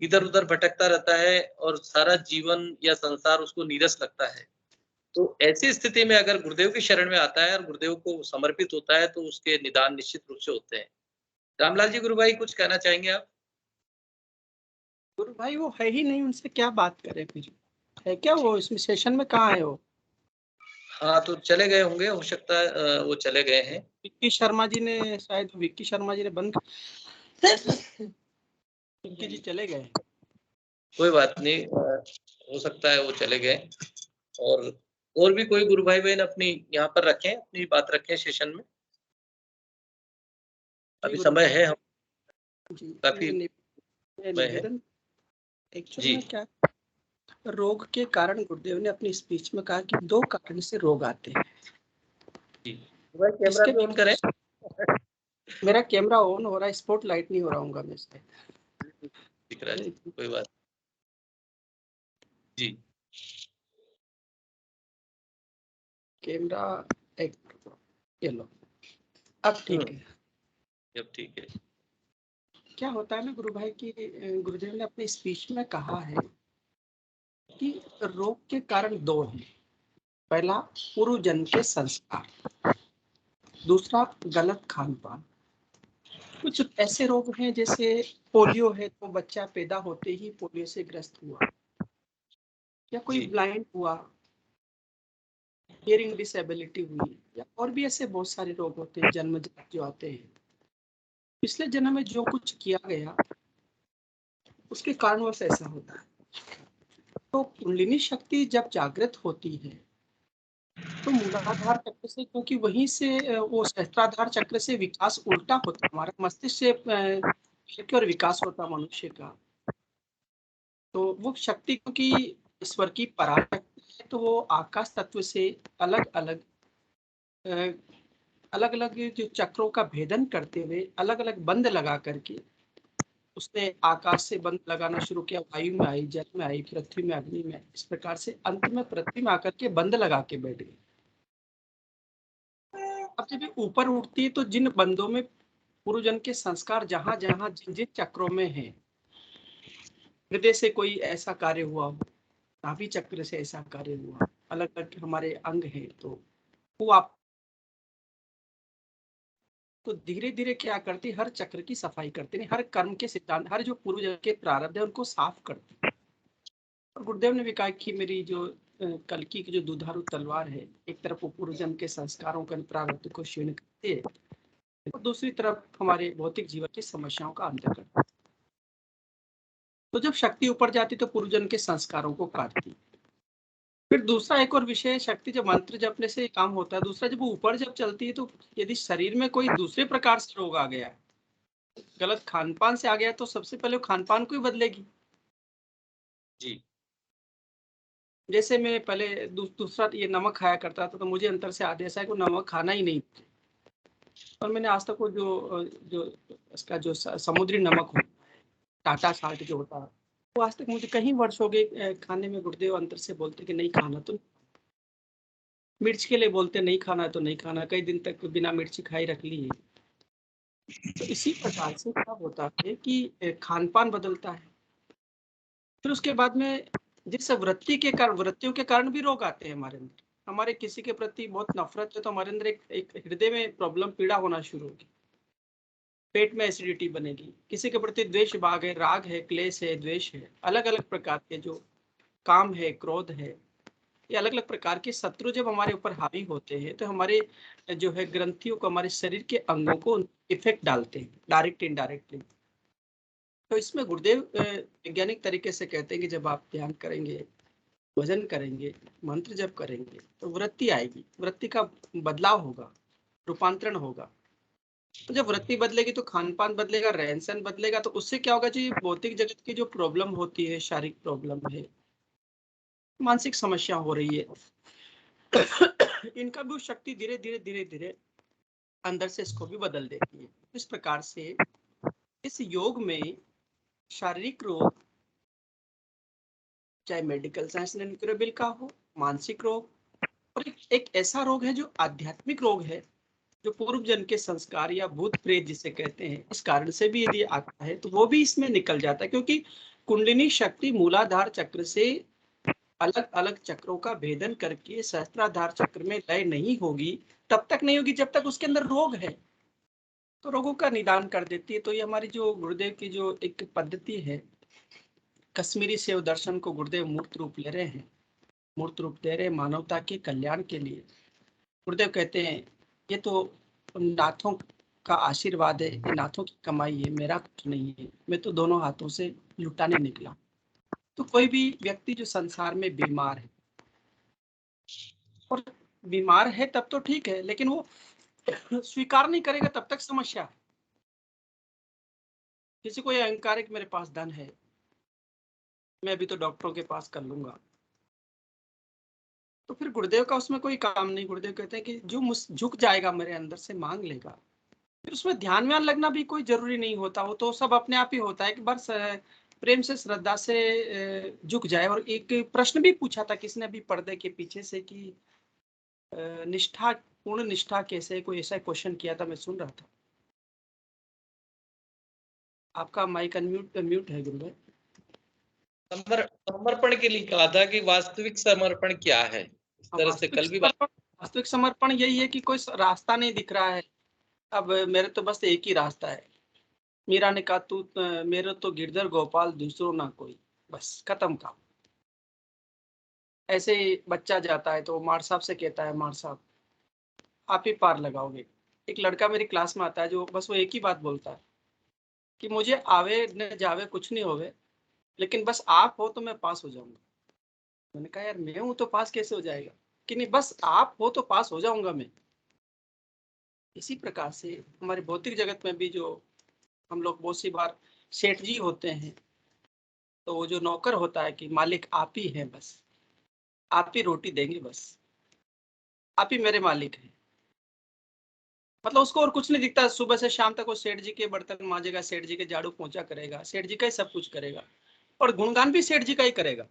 इधर उधर भटकता रहता है और सारा जीवन या संसार उसको नीरस लगता है। तो ऐसी स्थिति में अगर गुरुदेव की शरण में आता है और गुरुदेव को समर्पित होता है तो उसके निदान निश्चित रूप से होते हैं। रामलाल जी, गुरु भाई कुछ कहना चाहेंगे आप? गुरु भाई वो है ही नहीं, उनसे क्या बात करें फिर, है क्या वो इसमें सेशन में? कहाँ है वो? हाँ तो चले गए होंगे, हो सकता है वो चले गए हैं। विक्की शर्मा जी ने शायद बंद विक्की जी चले गए। कोई बात नहीं, हो सकता है वो चले गए। और भी कोई गुरु भाई बहन अपनी यहाँ पर रखें, अपनी बात रखें सेशन में, अभी समय है, हम काफी निवेदन एक्चुअली में क्या रोग के कारण गुरुदेव ने अपनी स्पीच में कहा कि 2 कारण से रोग आते हैं। कैमरा भी ऑन करें। मेरा कैमरा ऑन हो रहा है, स्पॉट लाइट नहीं हो रहा हूँ मैं से। दिख रहा है, कोई बात जी। कैमरा एक ये लो, अब ठीक है। अब ठीक है। क्या होता है ना गुरु भाई की गुरुदेव ने अपनी स्पीच में कहा है कि रोग के कारण 2 हैं। पहला पूर्व जन्म के संस्कार, दूसरा गलत खान पान। कुछ ऐसे रोग हैं जैसे पोलियो है तो बच्चा पैदा होते ही पोलियो से ग्रस्त हुआ, या कोई ब्लाइंड हुआ, हियरिंग डिसेबिलिटी हुई, या और भी ऐसे बहुत सारे रोग होते हैं जन्मजात जो आते हैं। पिछले जन्म में जो कुछ किया गया उसके कारणवश ऐसा होता है। तो कुंडलिनी शक्ति जब जागृत होती है तो मूलाधार चक्र से, क्योंकि वहीं से वो सहस्त्राधार चक्र से विकास उल्टा होता है, हमारा मस्तिष्क से और विकास होता मनुष्य का। तो वो शक्ति क्योंकि ईश्वर की पराशक्ति है, तो वो आकाश तत्व से अलग अलग जो चक्रों का भेदन करते हुए अलग अलग बंद लगा करके उसने आकाश से बंद लगाना शुरू किया, वायु में आई, जल में आई, पृथ्वी में, अग्नि में, इस प्रकार से अंत में पृथ्वी में आकर के बंद लगा के बैठ गई। अब जब ऊपर उठती है तो जिन बंदों में पूर्वजन्म के संस्कार जहां जहां जिन जिन चक्रों में है, हृदय से कोई ऐसा कार्य हुआ, नाभि चक्र से ऐसा कार्य हुआ, अलग अलग हमारे अंग है, तो वो आप तो धीरे धीरे क्या करती, हर चक्र की सफाई करते नहीं, हर कर्म के सिद्धांत, हर जो पूर्वजन्म के प्रारब्ध है उनको साफ करते। और गुरुदेव ने भी कहा कि मेरी जो कल्कि की जो दुधारू तलवार है, एक तरफ वो पूर्वजन्म के संस्कारों के प्रारब्ध को क्षीण करती है और दूसरी तरफ हमारे भौतिक जीवन की समस्याओं का अंत करती है। तो जब शक्ति ऊपर जाती तो पूर्वजन्म के संस्कारों को काटती। फिर दूसरा एक और विषय, शक्ति जब मंत्र जपने से काम होता है, दूसरा जब वो ऊपर जब चलती है तो यदि शरीर में कोई दूसरे प्रकार से रोग आ गया, गलत खानपान से आ गया, तो सबसे पहले खानपान को ही बदलेगी जी। जैसे मैं पहले दूसरा ये नमक खाया करता था, तो मुझे अंदर से आदेश है कि नमक खाना ही नहीं। और मैंने आज तक वो जो इसका जो समुद्री नमक हो, टाटा साल्ट जो होता है, वो आज तक मुझे कई वर्ष हो गए खाने में गुरुदेव अंतर से बोलते कि नहीं खाना। तो मिर्च के लिए बोलते नहीं खाना है तो नहीं खाना, कई दिन तक बिना मिर्ची खाई रख ली है। तो इसी प्रकार से क्या होता है कि खान पान बदलता है। फिर उसके बाद में जिस वृत्तियों के कारण भी रोग आते हैं हमारे अंदर। हमारे किसी के प्रति बहुत नफरत है तो हमारे अंदर एक हृदय में प्रॉब्लम, पीड़ा होना शुरू होगी, पेट में एसिडिटी बनेगी। किसी के प्रति द्वेष भाग है, राग है, क्लेश है, द्वेष है, अलग अलग प्रकार के जो काम है, क्रोध है, ये अलग अलग प्रकार के शत्रु जब हमारे ऊपर हावी होते हैं तो हमारे जो है ग्रंथियों को, हमारे शरीर के अंगों को इफेक्ट डालते हैं, डायरेक्ट इनडायरेक्टली। तो इसमें गुरुदेव वैज्ञानिक तरीके से कहते हैं कि जब आप ध्यान करेंगे, भजन करेंगे, मंत्र जप करेंगे तो वृत्ति आएगी, वृत्ति का बदलाव होगा, रूपांतरण होगा। तो जब वृत्ति बदलेगी तो खान पान बदलेगा, रहन सहन बदलेगा। तो उससे क्या होगा जी, भौतिक जगत की जो प्रॉब्लम होती है, शारीरिक प्रॉब्लम है, मानसिक समस्या हो रही है, इनका भी शक्ति धीरे धीरे धीरे धीरे अंदर से इसको भी बदल देती है। इस प्रकार से इस योग में शारीरिक रोग, चाहे मेडिकल साइंस इनक्यूरेबल का हो, मानसिक रोग, और एक ऐसा रोग है जो आध्यात्मिक रोग है, जो पूर्व जन्म के संस्कार या भूत प्रेत जिसे कहते हैं, इस कारण से भी यदि आता है तो वो भी इसमें निकल जाता है। क्योंकि कुंडलिनी शक्ति मूलाधार चक्र से अलग अलग चक्रों का भेदन करके सहस्त्राधार चक्र में लय नहीं होगी, तब तक नहीं होगी जब तक उसके अंदर रोग है। तो रोगों का निदान कर देती है। तो ये हमारी जो गुरुदेव की जो एक पद्धति है, कश्मीरी सेव दर्शन को गुरुदेव मूर्त रूप ले रहे हैं, मूर्त रूप दे रहे हैं मानवता के कल्याण के लिए। गुरुदेव कहते हैं ये तो नाथों का आशीर्वाद है, ये नाथों की कमाई है, मेरा कुछ नहीं है, मैं तो दोनों हाथों से लुटाने निकला। तो कोई भी व्यक्ति जो संसार में बीमार है, और बीमार है तब तो ठीक है, लेकिन वो स्वीकार नहीं करेगा तब तक समस्या है। किसी को ये अहंकार है कि मेरे पास धन है, मैं अभी तो डॉक्टरों के पास कर लूंगा, तो फिर गुरुदेव का उसमें कोई काम नहीं। गुरुदेव कहते हैं कि जो झुक जाएगा मेरे अंदर से, मांग लेगा, फिर उसमें ध्यान में लगना भी कोई जरूरी नहीं होता, वो तो सब अपने आप ही होता है कि बस प्रेम से, श्रद्धा से झुक जाए। और एक प्रश्न भी पूछा था किसने अभी पर्दे के पीछे से कि निष्ठा, पूर्ण निष्ठा कैसे, कोई ऐसा क्वेश्चन किया था, मैं सुन रहा था। आपका माइक म्यूट है गुरुदेव। समर्पण के लिए कहा था कि वास्तविक समर्पण क्या है, इस तरह से कल भी वास्तविक समर्पण यही है कि कोई रास्ता नहीं दिख रहा है, अब मेरे तो बस एक ही रास्ता है। मीरा ने कहा तू मेरे तो गिरधर गोपाल, दूसरों ना कोई, बस खत्म काम। ऐसे ही बच्चा जाता है तो मार साहब से कहता है, मार साहब आप ही पार लगाओगे। एक लड़का मेरी क्लास में आता है जो बस वो एक ही बात बोलता है कि मुझे आवे न जावे कुछ नहीं होवे, लेकिन बस आप हो तो मैं पास हो जाऊंगा। मैंने कहा यार मैं हूं तो पास कैसे हो जाएगा, कि नहीं बस आप हो तो पास हो जाऊंगा मैं। इसी प्रकार से हमारे भौतिक जगत में भी जो हम लोग बहुत सी बार सेठ जी होते हैं, तो वो जो नौकर होता है कि मालिक आप ही हैं, बस आप ही रोटी देंगे, बस आप ही मेरे मालिक हैं। मतलब उसको और कुछ नहीं दिखता, सुबह से शाम तक वो सेठ जी के बर्तन मांजेगा, सेठ जी के झाड़ू पोंछा करेगा, सेठ जी का ही सब कुछ करेगा, और गुणगान भी सेठ जी का ही करेगा।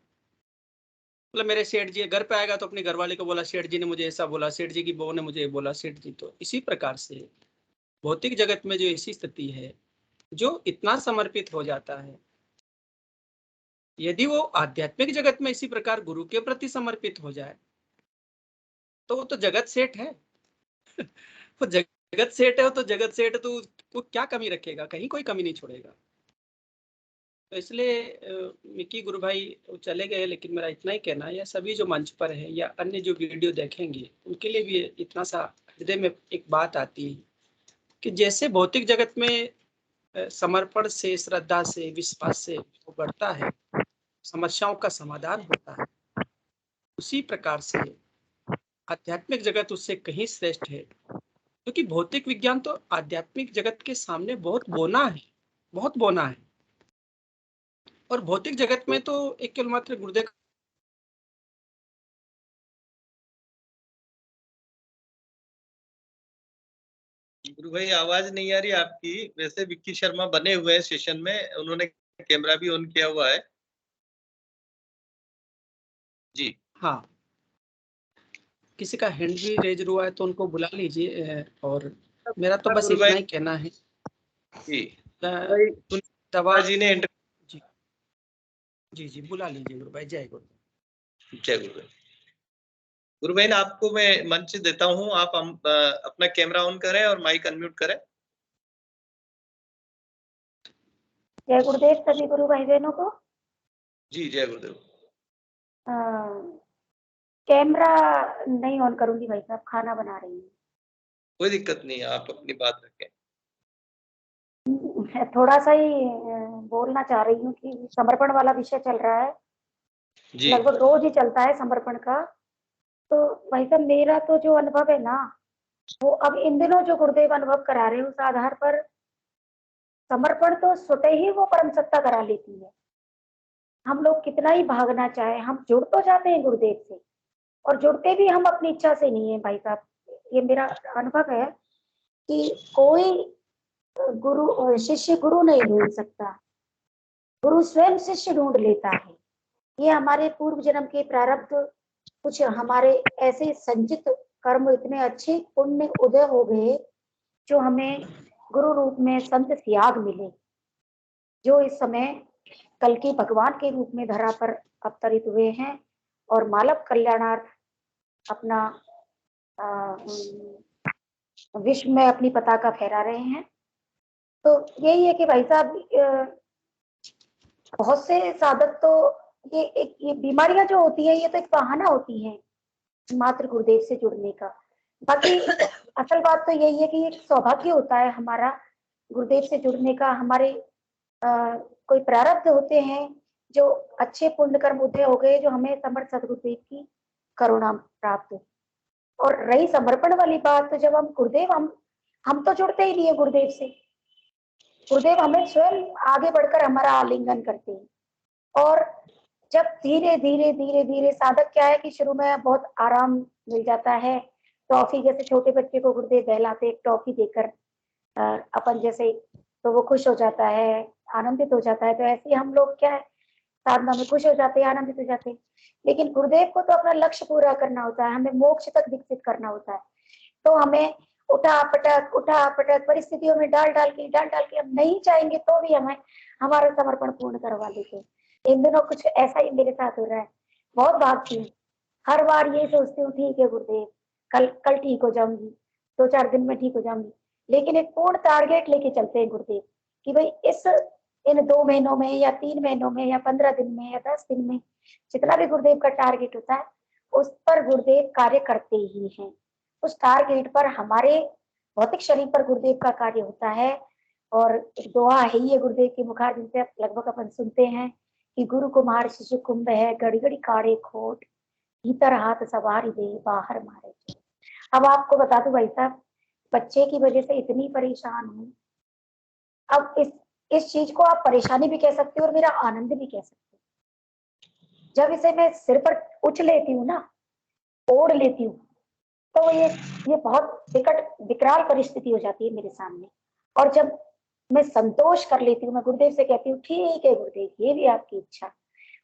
मतलब मेरे सेठ जी घर पे आएगा तो अपनी घरवाले को बोला, सेठ जी ने मुझे ऐसा बोला, सेठ जी की बहू ने मुझे बोला, सेठ जी। तो इसी प्रकार से भौतिक जगत में जो ऐसी स्थिति है, जो इतना समर्पित हो जाता है, यदि वो आध्यात्मिक जगत में इसी प्रकार गुरु के प्रति समर्पित हो जाए तो वो तो जगत सेठ है। वो जगत सेठ है, तो जगत सेठ तो वो क्या कमी रखेगा, कहीं कोई कमी नहीं छोड़ेगा। तो इसलिए मिकी गुरु भाई चले गए, लेकिन मेरा इतना ही कहना है, या सभी जो मंच पर है या अन्य जो वीडियो देखेंगे उनके लिए भी इतना सा हृदय में एक बात आती है कि जैसे भौतिक जगत में समर्पण से, श्रद्धा से, विश्वास से वो बढ़ता है, समस्याओं का समाधान होता है, उसी प्रकार से आध्यात्मिक जगत उससे कहीं श्रेष्ठ है। क्योंकि भौतिक विज्ञान तो आध्यात्मिक जगत के सामने बहुत बोना है, बहुत बोना है। और भौतिक जगत में तो एक केवल मात्र गुरुदेव गुरु भाई आवाज नहीं आ रही आपकी। वैसे विक्की शर्मा बने हुए हैं सेशन में, उन्होंने कैमरा भी ऑन किया हुआ है जी। हाँ, किसी का हैंड भी रेज हुआ है तो उनको बुला लीजिए। और मेरा तो बस इतना ही कहना है जी। दवा जी ने जी जी जी बुला लीजिए गुरु भाई। जय गुरु। जय गुरु भाई। गुरु भाई आपको मैं मंच देता हूँ, आप अपना कैमरा ऑन करें और माइक अनम्यूट करें। जय गुरुदेव सभी गुरु भाई बहनों को। जी जय गुरुदेव। कैमरा नहीं ऑन करूंगी भाई साहब, खाना बना रही हूँ। कोई दिक्कत नहीं है, आप अपनी बात रखें। थोड़ा सा ही बोलना चाह रही हूँ कि समर्पण वाला विषय चल रहा है, लगभग रोज ही चलता है समर्पण का। तो भाई साहब मेरा तो जो अनुभव है ना, वो अब इन दिनों जो गुरुदेव अनुभव करा रहे हैं उस आधार पर समर्पण तो स्वतः ही वो परम सत्ता करा लेती है। हम लोग कितना ही भागना चाहे, हम जुड़ तो जाते हैं गुरुदेव से, और जुड़ते भी हम अपनी इच्छा से नहीं है भाई साहब। ये मेरा अनुभव है कि कोई गुरु शिष्य गुरु नहीं ढूंढ सकता, गुरु स्वयं शिष्य ढूंढ लेता है। ये हमारे पूर्व जन्म के प्रारब्ध, कुछ हमारे ऐसे संचित कर्म इतने अच्छे पुण्य उदय हो गए जो हमें गुरु रूप में संत त्याग मिले, जो इस समय कल की भगवान के रूप में धरा पर अवतरित हुए हैं और मानव कल्याणार्थ अपना विश्व में अपनी पताका फहरा रहे हैं। तो यही है कि भाई साहब बहुत से साधक तो ये बीमारियां जो होती है ये तो एक बहाना होती है मात्र गुरुदेव से जुड़ने का। बाकी असल बात तो यही है कि एक सौभाग्य होता है हमारा गुरुदेव से जुड़ने का। हमारे कोई प्रारब्ध होते हैं जो अच्छे पुण्य कर्म उदय हो गए, जो हमें समर्थ सदगुरुदेव की करुणा प्राप्त। और रही समर्पण वाली बात, तो जब हम गुरुदेव हम तो जुड़ते ही नहीं है गुरुदेव से, गुरुदेव हमें स्वयं आगे बढ़कर हमारा आलिंगन करते हैं। और जब धीरे धीरे धीरे धीरे साधक क्या है कि शुरू में बहुत आराम मिल जाता है, टॉफी जैसे छोटे बच्चे को गुरुदेव बहलाते एक टॉफी देकर अपन जैसे, तो वो खुश हो जाता है, आनंदित हो जाता है। तो ऐसे हम लोग क्या है साधना में खुश हो जाते हैं, आनंदित हो जाते हैं। लेकिन गुरुदेव को तो अपना लक्ष्य पूरा करना होता है, हमें मोक्ष तक विकसित करना होता है। तो हमें उठा पटक परिस्थितियों में डाल डाल के हम नहीं चाहेंगे तो भी हमें हमारा समर्पण पूर्ण करवा लेते हैं। इन दिनों कुछ ऐसा ही मेरे साथ हो रहा है, बहुत भागती हूँ, हर बार ये सोचती हूँ ठीक है गुरुदेव कल ठीक हो जाऊंगी, 2-4 दिन में ठीक हो जाऊंगी, लेकिन एक पूर्ण टारगेट लेके चलते हैं गुरुदेव कि भाई इन 2 महीनों में या 3 महीनों में या 15 दिन में या 10 दिन में, जितना भी गुरुदेव का टारगेट होता है उस पर गुरुदेव कार्य करते ही हैं। उस टारगेट पर हमारे भौतिक शरीर पर गुरुदेव का कार्य होता है। और एक दुआ है ये गुरुदेव के मुखार जिनसे लगभग अपन सुनते हैं कि गुरु कुमार शिशु कुंभ है, घड़ी घड़ी काढ़े खोट, भीतर हाथ सवारी दे बाहर मारे। अब आपको बता दूं भाई साहब, बच्चे की वजह से इतनी परेशान हूँ। अब इस चीज को आप परेशानी भी कह सकते हो और मेरा आनंद भी कह सकते हो। जब इसे मैं सिर पर उछ लेती हूँ ना, ओढ़ लेती हूँ, तो ये बहुत विकराल परिस्थिति हो जाती है मेरे सामने। और जब मैं संतोष कर लेती हूँ, मैं गुरुदेव से कहती हूँ ठीक है गुरुदेव ये भी आपकी इच्छा,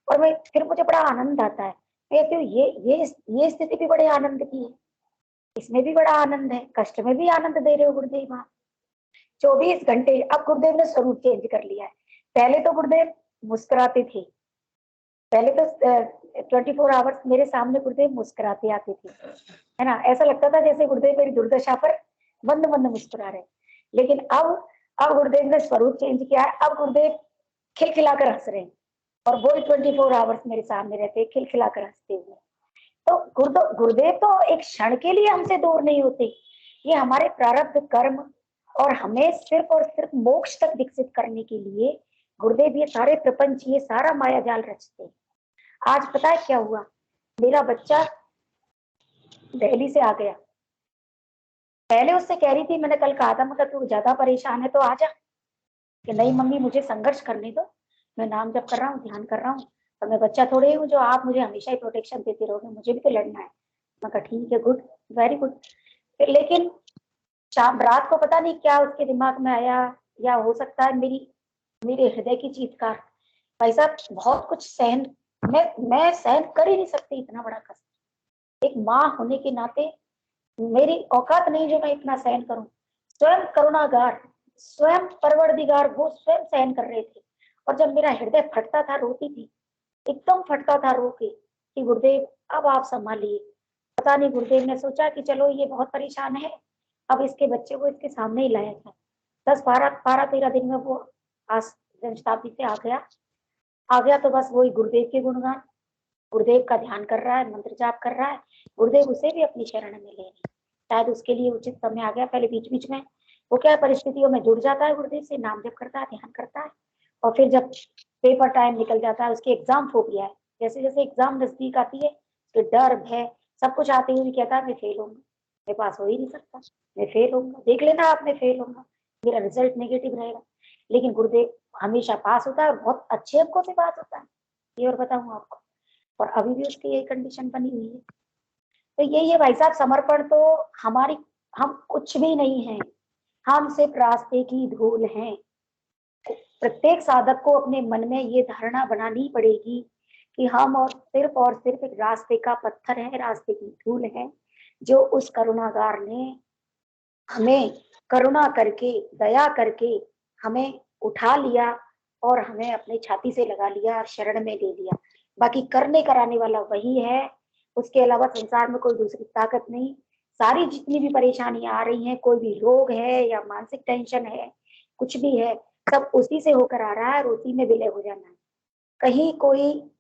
और मैं फिर मुझे बड़ा आनंद आता है। मैं कहती हूँ ये स्थिति भी बड़े आनंद की है, इसमें भी बड़ा आनंद है, कष्ट में भी आनंद दे रहे हो गुरुदेव आप। 24 घंटे अब गुरुदेव ने स्वरूप चेंज कर लिया है। पहले तो गुरुदेव मुस्कुराते थे, पहले तो 24 आवर्स मेरे सामने गुरुदेव मुस्कुराते आते थे, है ना, ऐसा लगता था जैसे गुरुदेव मेरी दुर्दशा पर मंद मंद मुस्कुरा रहे। लेकिन अब गुरुदेव ने स्वरूप चेंज किया है, अब गुरुदेव खिलखिलाकर हंस रहे हैं और वो 24 आवर्स मेरे सामने रहते हैं खिलखिलाकर हंसते हुए। तो गुरुदेव तो एक क्षण के लिए हमसे दूर नहीं होते, ये हमारे प्रारब्ध कर्म और हमें सिर्फ और सिर्फ मोक्ष तक विकसित करने के लिए गुरुदेव ये सारे प्रपंच, ये सारा माया जाल रचते हैं। आज पता है क्या हुआ, मेरा बच्चा दिल्ली से आ गया, पहले उससे कह रही थी, मैंने कल कहा था मगर तू ज्यादा परेशान है तो आ जा, कि नहीं मम्मी मुझे संघर्ष करने दो, मैं नाम जप कर रहा हूँ, ध्यान कर रहा हूँ, तो मैं बच्चा थोड़े हूँ जो आप मुझे हमेशा ही प्रोटेक्शन देते रहोगे, मुझे भी तो लड़ना है। मैं कहा ठीक है, गुड, वेरी गुड। लेकिन शाम रात को पता नहीं क्या उसके दिमाग में आया, या हो सकता है मेरे हृदय की चीत्कार। भाई साहब बहुत कुछ सहन, मैं सहन कर ही नहीं सकती इतना बड़ा कष्ट। एक माँ होने के नाते मेरी औकात नहीं जो मैं इतना सहन करूं। स्वयं करुणागार, स्वयं परवरदिगार वो स्वयं सहन कर रहे थे। और जब मेरा हृदय फटता था, रोती थी, एकदम फटता था रो के कि गुरुदेव अब आप संभालिए। पता नहीं गुरुदेव ने सोचा कि चलो ये बहुत परेशान है, अब इसके बच्चे को इसके सामने ही लाया जाए। 10-12-13 दिन में वो आज जन्मशताब्दी से आ गया तो बस वही गुरुदेव के गुणगान, गुरुदेव का ध्यान कर रहा है, मंत्र जाप कर रहा है, गुरुदेव उसे भी अपनी शरण में ले रहे हैं। शायद उसके लिए उचित समय आ गया। पहले बीच बीच में वो क्या परिस्थितियों में जुड़ जाता है गुरुदेव से, नाम जप करता है, ध्यान करता है, और फिर जब पेपर टाइम निकल जाता है, उसके एग्जाम फोबिया है, जैसे जैसे एग्जाम नजदीक आती है तो डर भय सब कुछ आते हुए भी कहता है मैं फेल होऊंगा, मेरे पास हो ही नहीं सकता, मैं फेल होऊंगा, देख लेना आप, मैं फेल होऊंगा, मेरा रिजल्ट नेगेटिव रहेगा। लेकिन गुरुदेव हमेशा पास होता है और बहुत अच्छे अंकों से पास होता है, ये और बताऊं आपको। और अभी भी उसकी यही कंडीशन बनी हुई है। तो यही है भाई साहब, समर्पण तो हमारी, हम कुछ भी नहीं है, हम सिर्फ रास्ते की धूल हैं। प्रत्येक साधक को अपने मन में ये धारणा बनानी पड़ेगी कि हम और सिर्फ एक रास्ते का पत्थर है, रास्ते की धूल है, जो उस करुणागार ने हमें करुणा करके, दया करके हमें उठा लिया और हमें अपनी छाती से लगा लिया, शरण में ले लिया। बाकी करने कराने वाला वही है, उसके अलावा संसार में कोई दूसरी ताकत नहीं। सारी जितनी भी परेशानियां आ रही हैं, कोई भी रोग है या मानसिक टेंशन है, कुछ भी है, सब उसी से होकर आ रहा है और उसी में विलय हो जाना है। कहीं कोई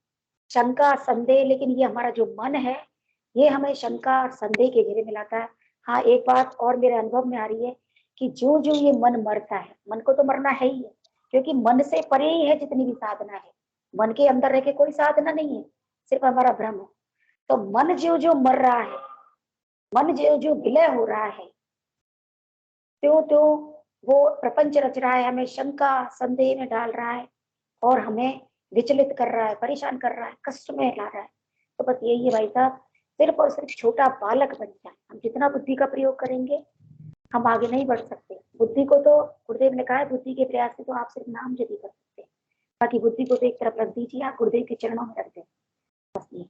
शंका संदेह, लेकिन ये हमारा जो मन है ये हमें शंका और संदेह के घेरे में लाता है। हाँ, एक बात और मेरे अनुभव में आ रही है कि जो जो ये मन मरता है, मन को तो मरना है ही है, क्योंकि मन से परे ही है जितनी भी साधना है, मन के अंदर रह के कोई साधना नहीं है, सिर्फ हमारा भ्रम है। तो मन जो जो मर रहा है, मन जो जो विलय हो रहा है, त्यों त्यों वो प्रपंच रच रहा है, हमें शंका संदेह में डाल रहा है और हमें विचलित कर रहा है, परेशान कर रहा है, कष्ट में ला रहा है। तो बस यही है भाई साहब, सिर्फ और सिर्फ छोटा बालक बन जाए। हम जितना बुद्धि का प्रयोग करेंगे हम आगे नहीं बढ़ सकते। बुद्धि को तो गुरुदेव ने कहा है, बुद्धि के प्रयास से तो आप सिर्फ नाम जप कर सकते हैं, बाकी बुद्धि को तो एक तरफ रख दीजिए, आप गुरुदेव के चरणों में रख दें, बस ये।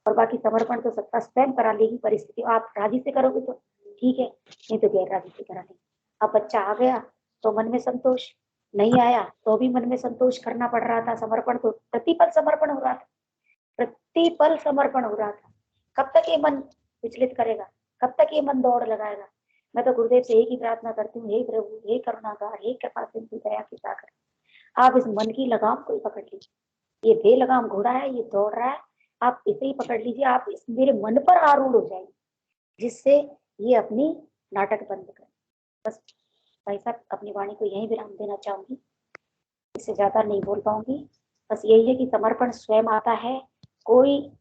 और बाकी समर्पण तो सत्ता स्वयं करा लेगी। परिस्थिति आप राजी से करोगे तो ठीक है, नहीं तो गैर राजी से करा लेगी। अब बच्चा आ गया तो मन में संतोष, नहीं आया तो भी मन में संतोष करना पड़ रहा था। समर्पण तो प्रतिपल समर्पण हो रहा था, प्रतिपल समर्पण हो रहा था। कब तक ये मन विचलित करेगा, कब तक ये मन दौड़ लगाएगा। मैं तो गुरुदेव से एक ही प्रार्थना करती हूँ, हे प्रभु, हे करुणागार, हे कृपा सिंधु, दया की सागर, आप इस मन की लगाम को ही पकड़ लीजिए। ये बेलगाम घोड़ा है, ये दौड़ रहा है, आप इसे ही पकड़ लीजिए, आप इस मेरे मन पर आरूढ़ हो जाएंगे, जिससे ये अपनी नाटक बंद करे। बस भाई साहब, अपनी वाणी को यही विराम देना चाहूंगी, इससे ज्यादा नहीं बोल पाऊंगी। बस यही है कि समर्पण स्वयं आता है, कोई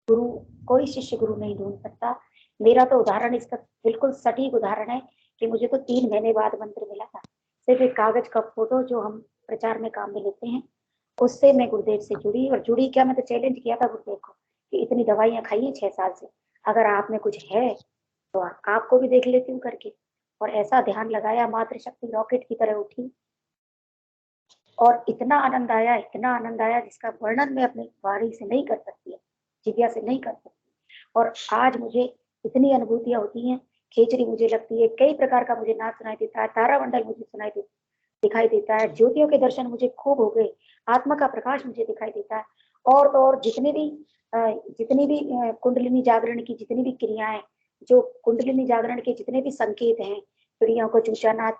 गुरु, कोई शिष्य गुरु नहीं ढूंढ सकता। मेरा तो उदाहरण इसका बिल्कुल सटीक उदाहरण है कि मुझे तो 3 महीने बाद मंत्र मिला था। सिर्फ एक कागज का फोटो जो हम प्रचार में काम में लेते हैं, उससे मैं गुरुदेव से जुड़ी। और जुड़ी क्या, मैं तो चैलेंज किया था गुरुदेव को कि इतनी दवाइयां खाई है 6 साल से, अगर आप में कुछ है तो आपको भी देख लेती हूँ करके। और ऐसा ध्यान लगाया, मातृशक्ति रॉकेट की तरह उठी और इतना आनंद आया, इतना आनंद आया जिसका वर्णन मैं अपनी वाणी से नहीं कर सकती, जिज्ञा से नहीं कर सकती। और आज मुझे इतनी अनुभूतियां होती हैं, खेचरी मुझे लगती है, कई प्रकार का मुझे नाच सुनाई देता है, तारामंडल मुझे दिखाई देता है, ज्योतियों के दर्शन मुझे खूब हो गए, आत्मा का प्रकाश मुझे दिखाई देता है। और तो और जितनी भी कुंडलिनी जागरण की जितनी भी क्रियाएं, जो कुंडलिनी जागरण के जितने भी संकेत हैं, चिड़ियों को चूचाना,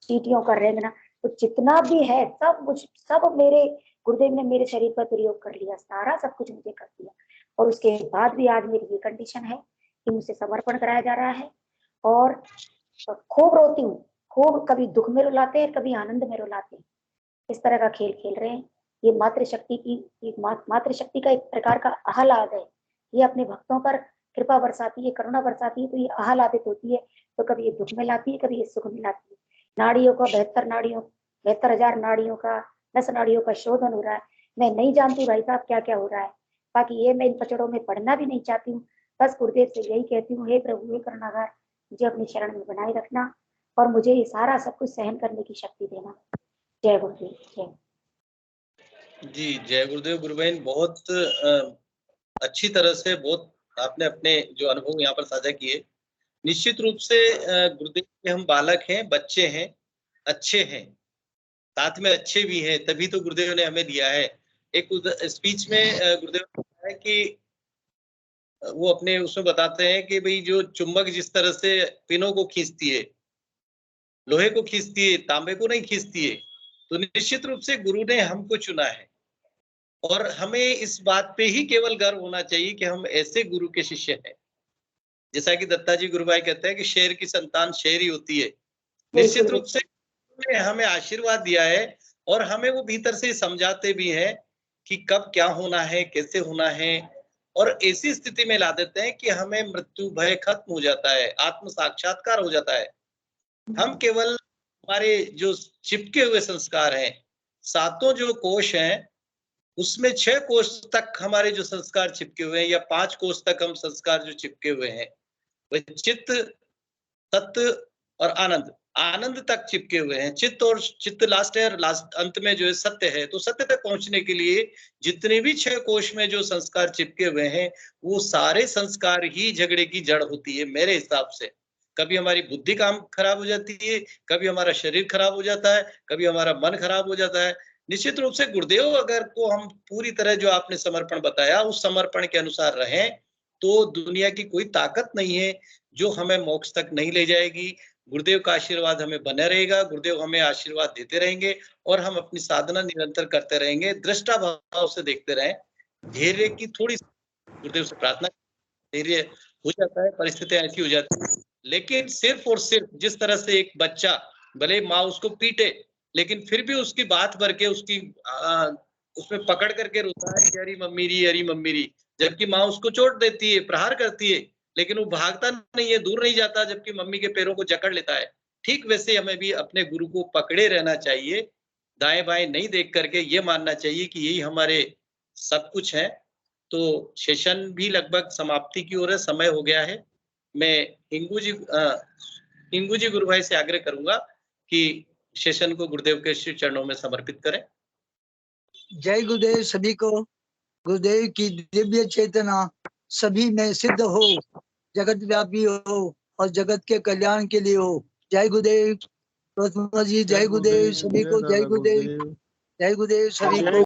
चींटियों का रेंगना, तो जितना भी है सब मेरे गुरुदेव ने मेरे शरीर पर प्रयोग कर लिया, सारा सब कुछ मुझे कर दिया। और उसके बाद भी आज मेरी ये कंडीशन है कि मुझसे समर्पण कराया जा रहा है और खूब रोती हूँ, खूब, कभी दुख में रुलाते हैं, कभी आनंद में रुलाते हैं, इस तरह का खेल खेल रहे हैं। ये मातृशक्ति का एक प्रकार का आह्लाद है, ये अपने भक्तों पर कृपा बरसाती है, करुणा बरसाती है, तो ये आह्लादित होती है, तो कभी ये दुख में लाती है, कभी ये सुख में लाती है। नाड़ियों का 72,000 नाड़ियों का, नस नाड़ियों का शोधन हो रहा है। मैं नहीं जानती भाई साहब क्या क्या हो रहा है, बाकी ये मैं इन पचड़ों में पढ़ना भी नहीं चाहती हूँ। बस गुरुदेव से यही कहती हूँ, हे प्रभु, हे करुणागार, मुझे अपने शरण में बनाए रखना और मुझे ये सारा सब कुछ सहन करने की शक्ति देना। जय गुरुदेव। जय जी, जय गुरुदेव। गुरु बहन, बहुत अच्छी तरह से बहुत आपने अपने जो अनुभव यहाँ पर साझा किए। निश्चित रूप से गुरुदेव के हम बालक हैं, बच्चे हैं, अच्छे हैं, साथ में अच्छे भी हैं, तभी तो गुरुदेव ने हमें दिया है। एक स्पीच में गुरुदेव ने कहा है कि वो अपने उसमें बताते हैं कि भाई जो चुंबक जिस तरह से पिनों को खींचती है, लोहे को खींचती है, तांबे को नहीं खींचती है, तो निश्चित रूप से गुरु ने हमको चुना है और हमें इस बात पे ही केवल गर्व होना चाहिए कि हम ऐसे गुरु के शिष्य हैं। जैसा कि दत्ता जी गुरु भाई कहते हैं कि शेर की संतान शेर ही होती है। निश्चित रूप से उन्होंने हमें आशीर्वाद दिया है और हमें वो भीतर से समझाते भी हैं कि कब क्या होना है, कैसे होना है, और ऐसी स्थिति में ला देते हैं कि हमें मृत्यु भय खत्म हो जाता है, आत्म साक्षात्कार हो जाता है। हम केवल हमारे जो चिपके हुए संस्कार हैं, 7 जो कोश हैं, उसमें 6 कोष तक हमारे जो संस्कार चिपके हुए हैं या 5 कोष तक हम संस्कार जो चिपके हुए हैं, वह चित्त, सत्य और आनंद, आनंद तक चिपके हुए हैं। चित्त और चित्त लास्ट है और लास्ट अंत में जो है सत्य है। तो सत्य तक पहुंचने के लिए जितने भी 6 कोष में जो संस्कार चिपके हुए हैं, वो सारे संस्कार ही झगड़े की जड़ होती है मेरे हिसाब से। कभी हमारी बुद्धि काम खराब हो जाती है, कभी हमारा शरीर खराब हो जाता है, कभी हमारा मन खराब हो जाता है। निश्चित रूप से गुरुदेव अगर को हम पूरी तरह जो आपने समर्पण बताया उस समर्पण के अनुसार रहें तो दुनिया की कोई ताकत नहीं है जो हमें मोक्ष तक नहीं ले जाएगी। गुरुदेव का आशीर्वाद हमें बना रहेगा, गुरुदेव हमें आशीर्वाद देते रहेंगे और हम अपनी साधना निरंतर करते रहेंगे, दृष्टा भाव से देखते रहें। धैर्य की थोड़ी गुरुदेव से प्रार्थना, धैर्य हो जाता है, परिस्थितियां ऐसी हो जाती है, लेकिन सिर्फ और सिर्फ जिस तरह से एक बच्चा भले माँ उसको पीटे लेकिन फिर भी उसकी बात भर के उसकी उसमें पकड़ करके रोता है कि अरे मम्मी री, जबकि माँ उसको चोट देती है, प्रहार करती है, लेकिन वो भागता नहीं है, दूर नहीं जाता, जबकि मम्मी के पैरों को जकड़ लेता है। ठीक वैसे हमें भी अपने गुरु को पकड़े रहना चाहिए, दाएं बाएं नहीं देख करके ये मानना चाहिए कि यही हमारे सब कुछ है। तो सेशन भी लगभग समाप्ति की ओर है, समय हो गया है। मैं हिंगू जी गुरु भाई से आग्रह करूंगा कि सेशन को गुरुदेव के श्री चरणों में समर्पित करें। जय गुरुदेव सभी को। गुरुदेव की दिव्य चेतना सभी में सिद्ध हो, जगत व्यापी हो और जगत के कल्याण के लिए हो। जय गुरुदेव जी, जय गुरुदेव सभी को, जय गुरुदेव, जय गुरुदेव सभी को।